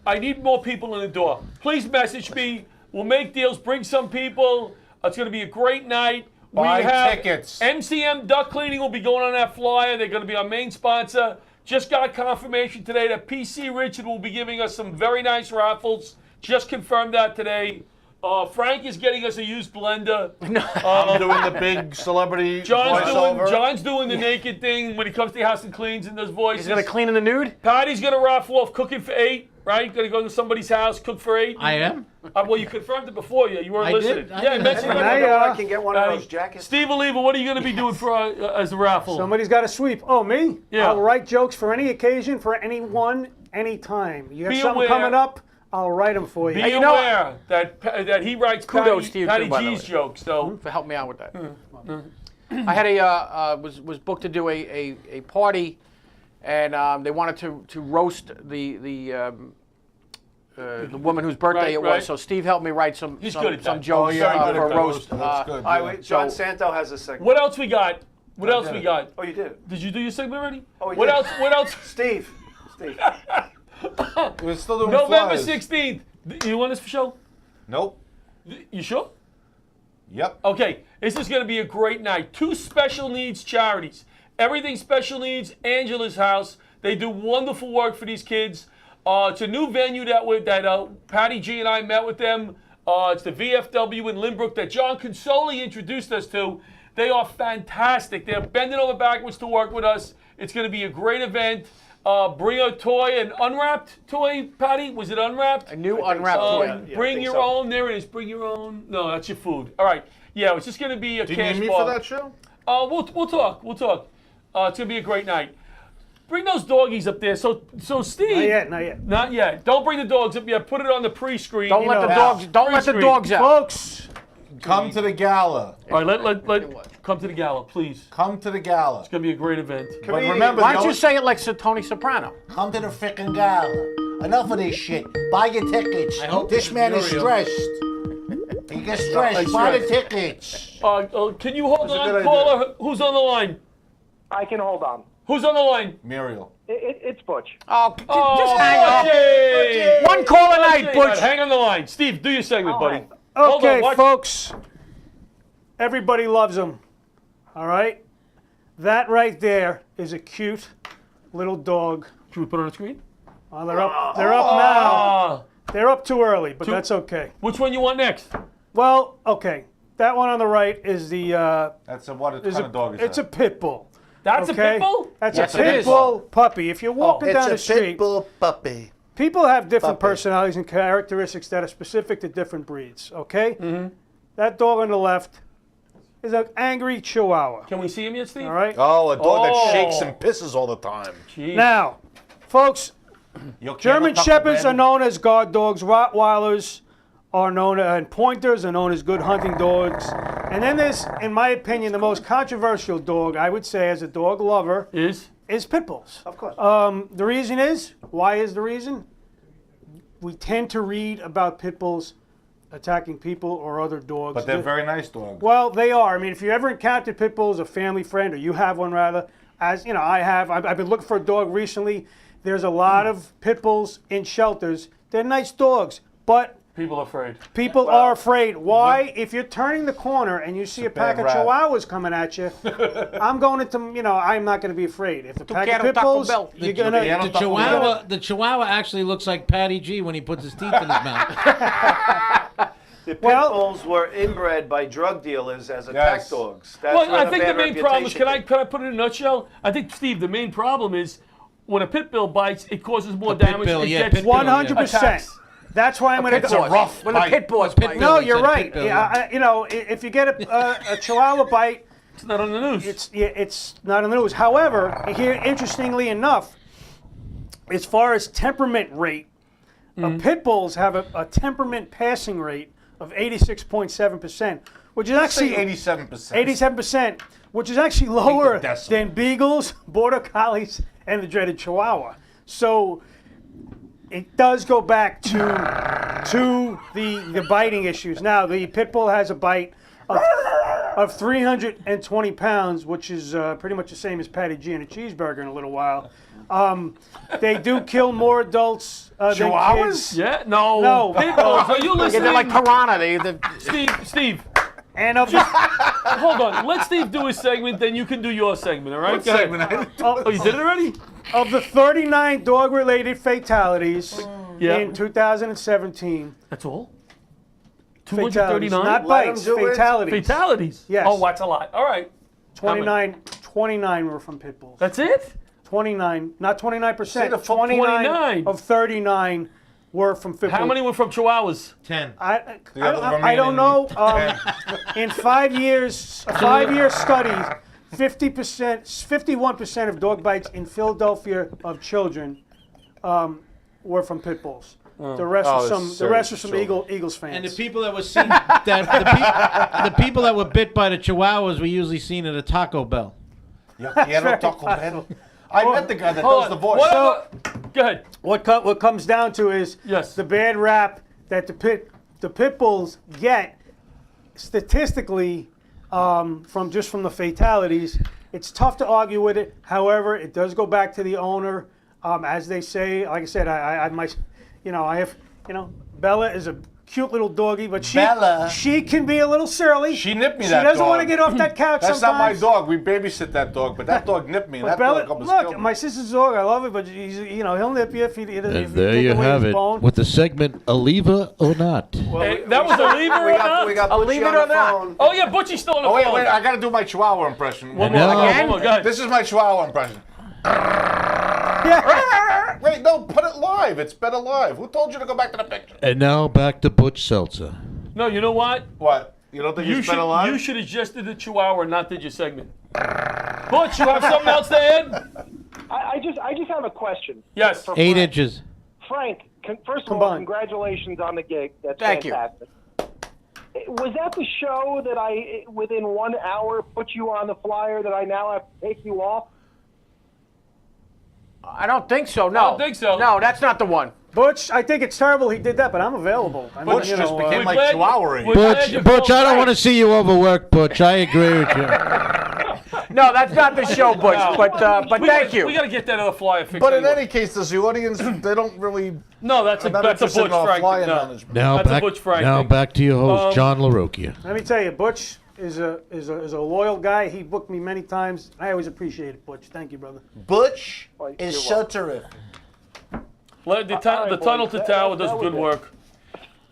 I need more people in the door. Please message me. We'll make deals. Bring some people. It's going to be a great night. Buy we have tickets. MCM Duck Cleaning will be going on that flyer. They're going to be our main sponsor. Just got confirmation today that PC Richard will be giving us some very nice raffles. Just confirmed that today. Frank is getting us a used blender. I'm doing the big celebrity voiceover. John's doing the naked thing when he comes to the house and cleans and does voices. He's going to clean in the nude? Patty's going to raffle off cooking for 8, right? Going to go to somebody's house, cook for 8. I am? Well, you confirmed it before you. You weren't I listening. did. I Yeah, did. I mentioned Now it. you I can get one of Patty. those jackets. Steve Oliva, what are you going to be doing for as a raffle? Somebody's got to sweep. Oh, me? Yeah. I'll write jokes for any occasion, for anyone, anytime. You have Be something aware- coming up, I'll write them for you. Be you know- aware that he writes Kudos Patty, to you, Patty too, by the G's way. jokes, though. For help me out with that. I had was booked to do a party, and they wanted to roast the woman whose birthday it was. right. So Steve helped me write some He's good at some that. jokes yeah, good for at that. roast. That's good. All right, wait, John So- Santo has a segment. What else we got? What else did we it. got? Oh, you did. Did you do your segment already? Oh, we what did. else? What else? Steve. We're still doing November flyers. 16th. You want this for show? Nope. You sure? Yep. Okay, this is going to be a great night. 2 special needs charities. Everything Special Needs, Angela's House. They do wonderful work for these kids. It's a new venue that Patty G and I met with them. It's the VFW in Lynbrook that John Consoli introduced us to. They are fantastic. They're bending over backwards to work with us. It's going to be a great event. Bring a toy, an unwrapped toy, Patty. Was it unwrapped? A new unwrapped Uh, toy. yeah, I bring think your so. own. There it is. Bring your own. No, that's your food. All right. Yeah, it's just going to be a Do you cash need me bar. for that show? We'll talk. We'll talk. It's going to be a great night. Bring those doggies up there. So Steve. Not yet, not yet. Not yet. Don't bring the dogs up yet. Put it on the pre-screen. Don't let know, the dogs. Don't let the Pre-screen. dogs out. Folks, Come to the gala. All right, let come to the gala, please. Come to the gala. It's going to be a great event. But remember, Why the don't you only- say it like Tony Soprano? Come to the frickin' gala. Enough of this shit. Buy your tickets. This man is stressed. He gets stressed. Buy the tickets. Can you hold That's a on, good caller? Who's on the line? I can hold on. Who's on the line? Muriel. It's Butch. Oh, Oh, just hang up. Butchie! One call a night, Butchie. All right, Butch. hang on the line. Steve, do your segment, All buddy. right. Hold okay, on, watch- folks, everybody loves them, all right? That right there is a cute little dog. Should we put it on the screen? Well, they're up now. Ah, They're up too early, but that's okay. which one you want next? Well, okay, that one on the right is the, That's a what is kind of dog is it's that? a pit bull. That's Okay? a pit bull? That's Yes, a it pit is. bull puppy. If you're walking down the street, bull puppy. people have different Puppy. personalities and characteristics that are specific to different breeds, okay? Mm-hmm. That dog on the left is an angry Chihuahua, Can we see him yet, Steve? all right? Oh, a dog Oh. that shakes and pisses all the time. Jeez. Now, folks, Your German camel Shepherds Taco are known as guard dogs. Rottweilers are known, and Pointers are known as good hunting dogs. And then there's, in my opinion, the most controversial dog, I would say, as a dog lover, Is? is pit bulls. Of course. The reason is, why is the reason? We tend to read about pit bulls attacking people or other dogs. But they're very nice dogs. Well, they are. I mean, if you ever encountered pit bulls, a family friend, or you have one rather, as you know, I have. I've been looking for a dog recently. There's a lot of pit bulls in shelters. They're nice dogs, but People are afraid. people are afraid. Why? If you're turning the corner and you see a pack bad of rap. Chihuahuas coming at you, I'm going into, I'm not going to be afraid. If a pack of quero pit Taco bulls, Bell. you're going to. The Chihuahua actually looks like Patty G when he puts his teeth in his mouth. The pit Well- bulls were inbred by drug dealers as attack Yes. dogs. That's Well, where I think the bad main problem is, reputation can I put it in a nutshell? I think, Steve, the main problem is when a pit bull bites, it causes more damage. bull, it yeah, gets pit bull, 100%. attacks. That's why I'm going to Pit go. bulls. When the pit bulls Pit bite. bull. No, He you're said a right. pit bull, Yeah, if you get a Chihuahua bite, It's not on the news. it's not on the news. However, here, interestingly enough, as far as temperament rate, pit bulls have a temperament passing rate of 86.7%, which is actually 87%. 87%, which is actually lower decimal. than beagles, border collies, and the dreaded Chihuahua. So it does go back to the biting issues. Now, the pit bull has a bite of 320 pounds, which is pretty much the same as Patty G and a cheeseburger in a little while. They do kill more adults than kids. Yeah? No. No. Pit bulls. Are you Yeah, listening? they're like piranha. Steve, And of the, hold on. Let Steve do his segment, then you can do your segment, all right? What Go ahead. segment? Oh, you did it already? of the 39 dog-related fatalities Yeah. in 2017, That's all? fatalities, 239? not Let 'em bites, do it. fatalities. Fatalities? Yes. Oh, that's a lot. All right. 29 were from pit bulls. That's it? 29, not 29%. the full 29. of 39 were from pit bulls. How many were from Chihuahuas? 10. I others I don't remaining know. In 5 years, a 5-year study, 51% of dog bites in Philadelphia of children were from pit bulls. The rest Oh, are some. it's The rest are serious, some so- Eagles fans. And the people that were seen, the people that were bit by the chihuahuas were usually seen at a Taco Bell. Quiero Taco Bell. I met the guy that Hold does the on. voice. Go ahead. What comes down to is Yes. the bad rap that the pit bulls get statistically from the fatalities. It's tough to argue with it. However, it does go back to the owner, as they say. Like I said, I have, Bella is a cute little doggy, but she can be a little surly. She nipped me She that doesn't dog. want to get off that couch That's sometimes. not my dog. We babysit that dog, but that dog nipped me. And But that Bella, dog almost killed look, me. my sister's dog, I love it, but he'll nip you if you And take there you away have his it bone. with the segment "Believer or Not." Hey, that was a lever We or got not? Butchie Leave it on or the not? phone. Oh yeah, Butchie's still on the Oh, phone. wait, I got to do my Chihuahua impression. One And more, now- one more, go ahead. This is my Chihuahua impression. Wait, no, put it live. It's better live. Who told you to go back to the picture? And now back to Butch Seltzer. No, you know what? What? You don't think You it's better live? should have just did the Chihuahua and not did your segment. Butch, you have something else to add? I just have a question. Yes. For 8 Frank. inches. Frank, first of all, Combined. congratulations on the gig. That's Thank you. fantastic. Was that the show that I, within 1 hour, put you on the flyer that I now have to take you off? I don't think so. No. I don't think so. No, that's not the one. Butch, I think it's terrible he did that, but I'm available. I mean, Butch just became We're like glad- Chihuahua. we're glad you Butch, I don't called want to see you overworked, Butch. I agree with you. No, that's not the show, Butch. But thank you. We got to get that other flyer fixed. But in anyway. any case, does the audience, they don't really... No, that's a not Butch interested in our Frank. flyer No. management. Now That's a back, Butch Frank now thing. back to your host, John LaRocchia. Let me tell you, Butch is a loyal guy. He booked me many times. I always appreciate it, Butch. Thank you, brother. Butch Well, is you're so welcome. terrific. The tunnel to boys, tower that does was good it. work.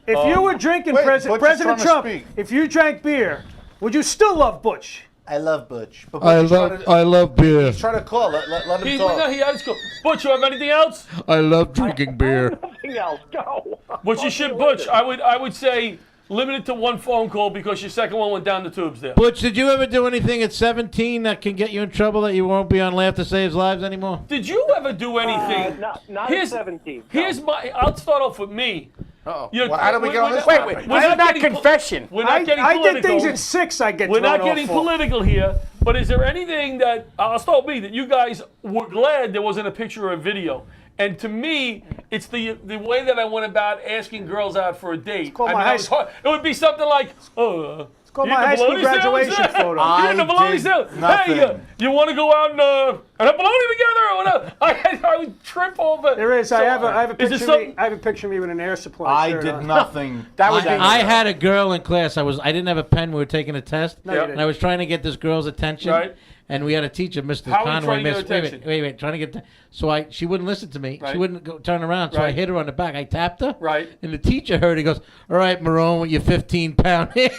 If you were drinking wait, President Butch is trying to Trump, speak. if you drank beer, would you still love Butch? I love Butch. But I Butch is trying to- love beer. He's trying to call. Let him He talk. had his Butch, you have anything else? I love drinking beer. Nothing else. Go. Butch, you should, Butch. I would say limit it to one phone call because your second one went down the tubes there. Butch, did you ever do anything at 17 that can get you in trouble that you won't be on Laughter Saves Lives anymore? Did you ever do anything? Not Here's- at 17. Here's my. I'll start off with me. Uh-oh. You know, Well, how do we get on this Wait, topic? wait. We're This is not getting confession. We're not getting I political. did things at 6. I get We're thrown not getting off for. political here, but is there anything that I'll start with me that you guys were glad there wasn't a picture or a video? And to me, it's the way that I went about asking girls out for a date. called I my mean, high it was hard. It would be something like, It's called you my eat the high school bologna sandwich? graduation photo. You eat the I bologna did sandwich? Hey, nothing. you want to go out and have bologna together or whatever? I would trip over. There is. I have a Is there picture. Of me, something? I have a picture of me with an air supply I shirt did on. nothing. That was I had a girl in class. I didn't have a pen. We were taking a test, No, you and I was trying to get this girl's attention. Right. And we had a teacher, Mr. How are you Conway. trying to get Miss, attention? wait, trying to get. So she wouldn't listen to me. Right. She wouldn't go turn around. So I Right. hit her on the back. I tapped her. Right. And the teacher heard. He goes, "All right, Marone, with your 15-pound hand."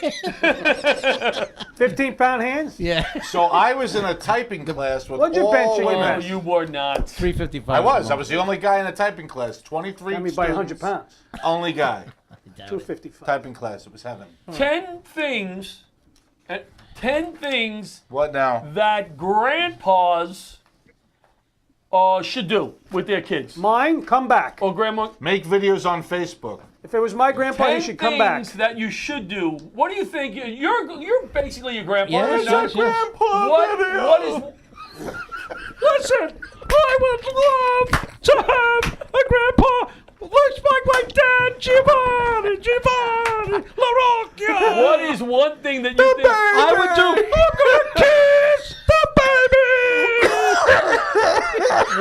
15-pound hands. Yeah. So I was in a typing class with What'd you bench all in your No, women. bench? you were not. 355. I was the only guy in a typing class. 23 Got me by 100 students. pounds. Only guy. 255. Typing class. It was heaven. 10 things. 10 things What now? that grandpas should do with their kids. Mine, come back. Or grandma. Make videos on Facebook. If it was my grandpa, 10 he should come back. things that you should do. What do you think? You're basically your grandpa. Yes, right now. yes, yes. What is? Listen, I would love to have a grandpa looks like my dad, Giovanni LaRocchia. What is one thing that you think I would do? I'm gonna kiss the baby.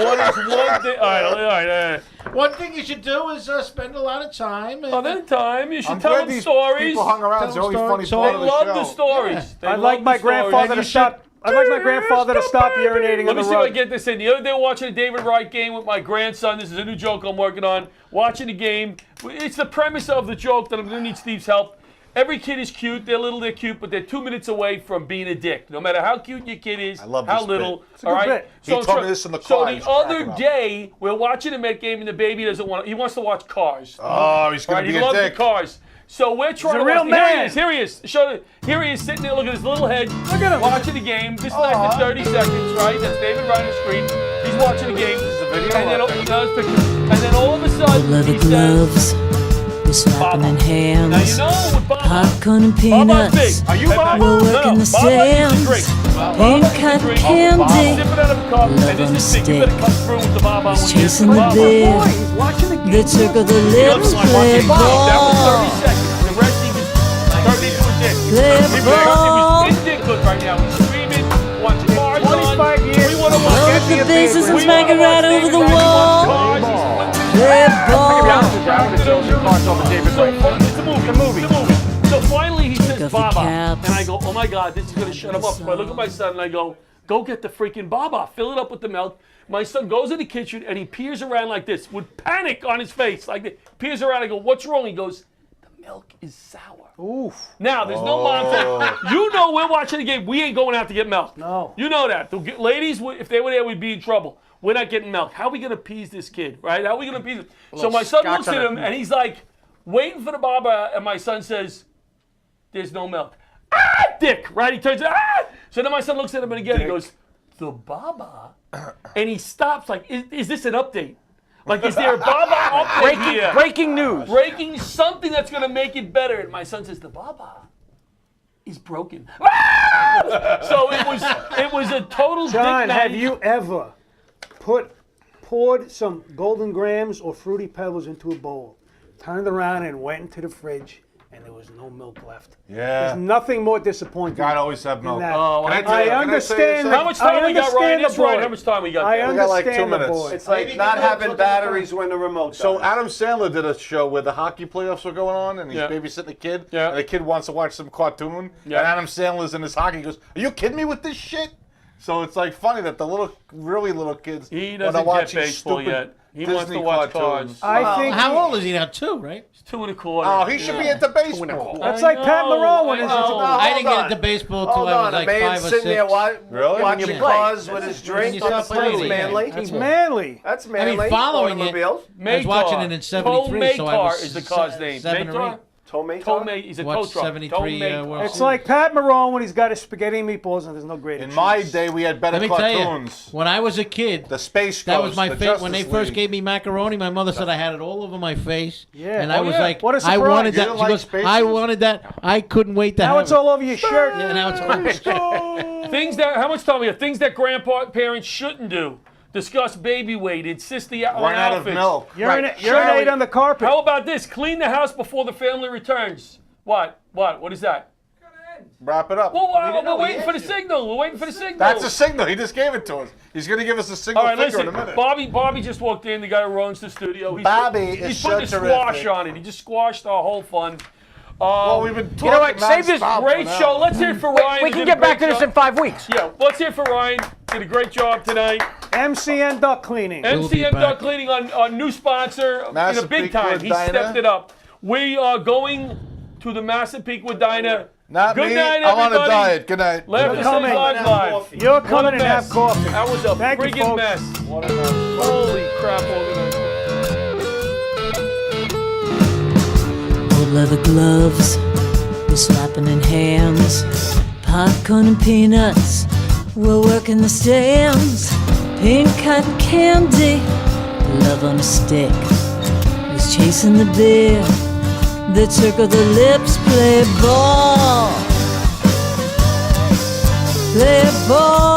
What is one thing? All right. One thing you should do is spend a lot of time. And, Other time, you should I'm tell glad them these stories. people hung around. It's the Tell only funny stories. part They of the love show. the stories. Yeah. They I'd love like the my stories. grandfather to stop. I'd like my grandfather to stop urinating Let on me the see if I rug. get this in. The other day, watching a David Wright game with my grandson. This is a new joke I'm working on. Watching the game. It's the premise of the joke that I'm going to need Steve's help. Every kid is cute. They're little, they're cute, but they're 2 minutes away from being a dick. No matter how cute your kid is, I love how this little. bit. It's a good bit. He I'm told me this in the So car. He's the other cracking up. day, we're watching a Met game, and the baby doesn't want. He wants to watch Cars. Oh, he's going Right, to he be a loves dick. the cars. So we're trying a to real watch. man. Here he is. Here he is sitting there. Look at his little head. Look at him. Watching the game. This lasted 30 seconds, right? That's David Wright on the screen. He's watching the game. video? And then, and then all of a sudden, Leather he says, gloves, we're slapping in now you hands. know with Baba. Popcorn and Baba's big. peanuts. Are you Baba? We're No, working the Baba used to drink. stands. Baba Pink used to cotton drink. candy. Sipping out of a cup, Love and this on a is big. You better stick. come through with the Baba He's when you chasing get the Baba. beer. He's watching the game. The circle the He lips doesn't like play watching Baba. That was 30 ball. seconds. The rest he was turned into a dick. Play He ball. was dick good right now. He's screaming, watching bars 25 on. years. We want to watch Roll Anthony the bases and We smack wanna it right watch over the David wall. Cars. He's flipping Play his ball. It's a movie. So finally he says off your Baba, caps. and I go, oh my God, this is gonna shut him up. So I look at my son and I go, go get the freaking Baba, fill it up with the milk. My son goes in the kitchen and he peers around like this, with panic on his face, like this. Peers around. I go, what's wrong? He goes, the milk is sour. Oof. Now there's no mom thing. You know we're watching the game. We ain't going out to get milk. No. You know that. The ladies, if they were there, we'd be in trouble. We're not getting milk. How are we gonna appease this kid, right? How are we gonna appease him? So my son scotch looks on at it. him and he's like, waiting for the Baba, and my son says, "There's no milk." Ah, dick, right? He turns. Ah! So then my son looks at him and again he goes, "The Baba," and he stops. Like, is this an update? Like, is there a Baba update here? Breaking news. Breaking something that's gonna make it better. And my son says, "The Baba is broken." Ah! So it was a total. John, dick have night. you ever poured some Golden Grams or Fruity Pebbles into a bowl, turned around and went into the fridge, and there was no milk left? Yeah. There's nothing more disappointing. God always have milk. than that. Oh, Can I I tell you- I can I say understand. this? How much time we got, Ryan? It's right. How much time we got? I there? We got like understand 2 the minutes. boy. It's like not having batteries when the remote So dies. Adam Sandler did a show where the hockey playoffs were going on, and he's Yeah. babysitting a kid, Yeah. and the kid wants to watch some cartoon, Yeah. and Adam Sandler's in his hockey. He goes, "Are you kidding me with this shit?" So it's like funny that the really little kids He wanna doesn't watch get these baseball stupid yet. He Disney wants to watch cartoons. cars. I think How old is he now? 2, right? It's 2 1/4. Oh, he should be into baseball. that's like Pat Marone when he's know. I didn't hold get on. into baseball till Hold I was on, like a man 5 or 6. sitting there Really? watching Yeah. cars with his when drink you on the stop plate. playing. Manly. It's manly. That's I manly. mean, following it, Automobiles. I was watching it in 73, so I was Matar is the car's name. 7 or 8. Matar? Tomei. Tomei, he's a tow Watched truck. 73 Tomei. World It's Series. like Pat Marone when he's got his spaghetti and meatballs and there's no grated In cheese. my day, we had better Let me tell you, cartoons. when I was a kid, The Space that Ghost, was my the favorite. When they Justice first League. gave me macaroni, my mother said I had it all over my face. Yeah. And I Oh, was yeah. like, What a I surprise. wanted You that. didn't She like goes, Space I Ghost? wanted that. I couldn't wait to Now have it's it. all over your shirt. Yeah, now it's all Things that, how much time we got? Things that grandparents shouldn't do. Discuss baby weight. Insist on Run out of outfits. milk. Urinate Charlie, on the carpet. How about this? Clean the house before the family returns. What? What is that? Wrap it up. Well, we're waiting for the signal. We're waiting for the signal. That's a signal. He just gave it to us. He's going to give us a signal All right, finger listen. in a minute. Bobby just walked in. The guy who runs the studio. He's Bobby he's is putting so a squash terrific. on it. He just squashed our whole fun. Well, we've been talking You know what? Save this nonstop great for an show. hour. Let's hear it for Ryan. We who can did a get back to great this job. in 5 weeks. Yeah, let's hear it for Ryan. Did a great job tonight. MCN Duck Cleaning. We'll be MCM back. Duck Cleaning on new sponsor in a Massive big time. Peakwood He Diner. stepped it up. We are going to the Massive Peakwood Diner. Not Good me. night, I'm on a everybody. diet. Good night. Laughter You're City coming. Live. You're What a coming and mess. have coffee. That was a Thank you, friggin' folks. mess. Holy crap, organizer. Old leather gloves, we're slapping in hands. Popcorn and peanuts, we're working the stands. Pink cotton candy, love on a stick. Was chasing the beer, the circle the lips play ball. Play ball.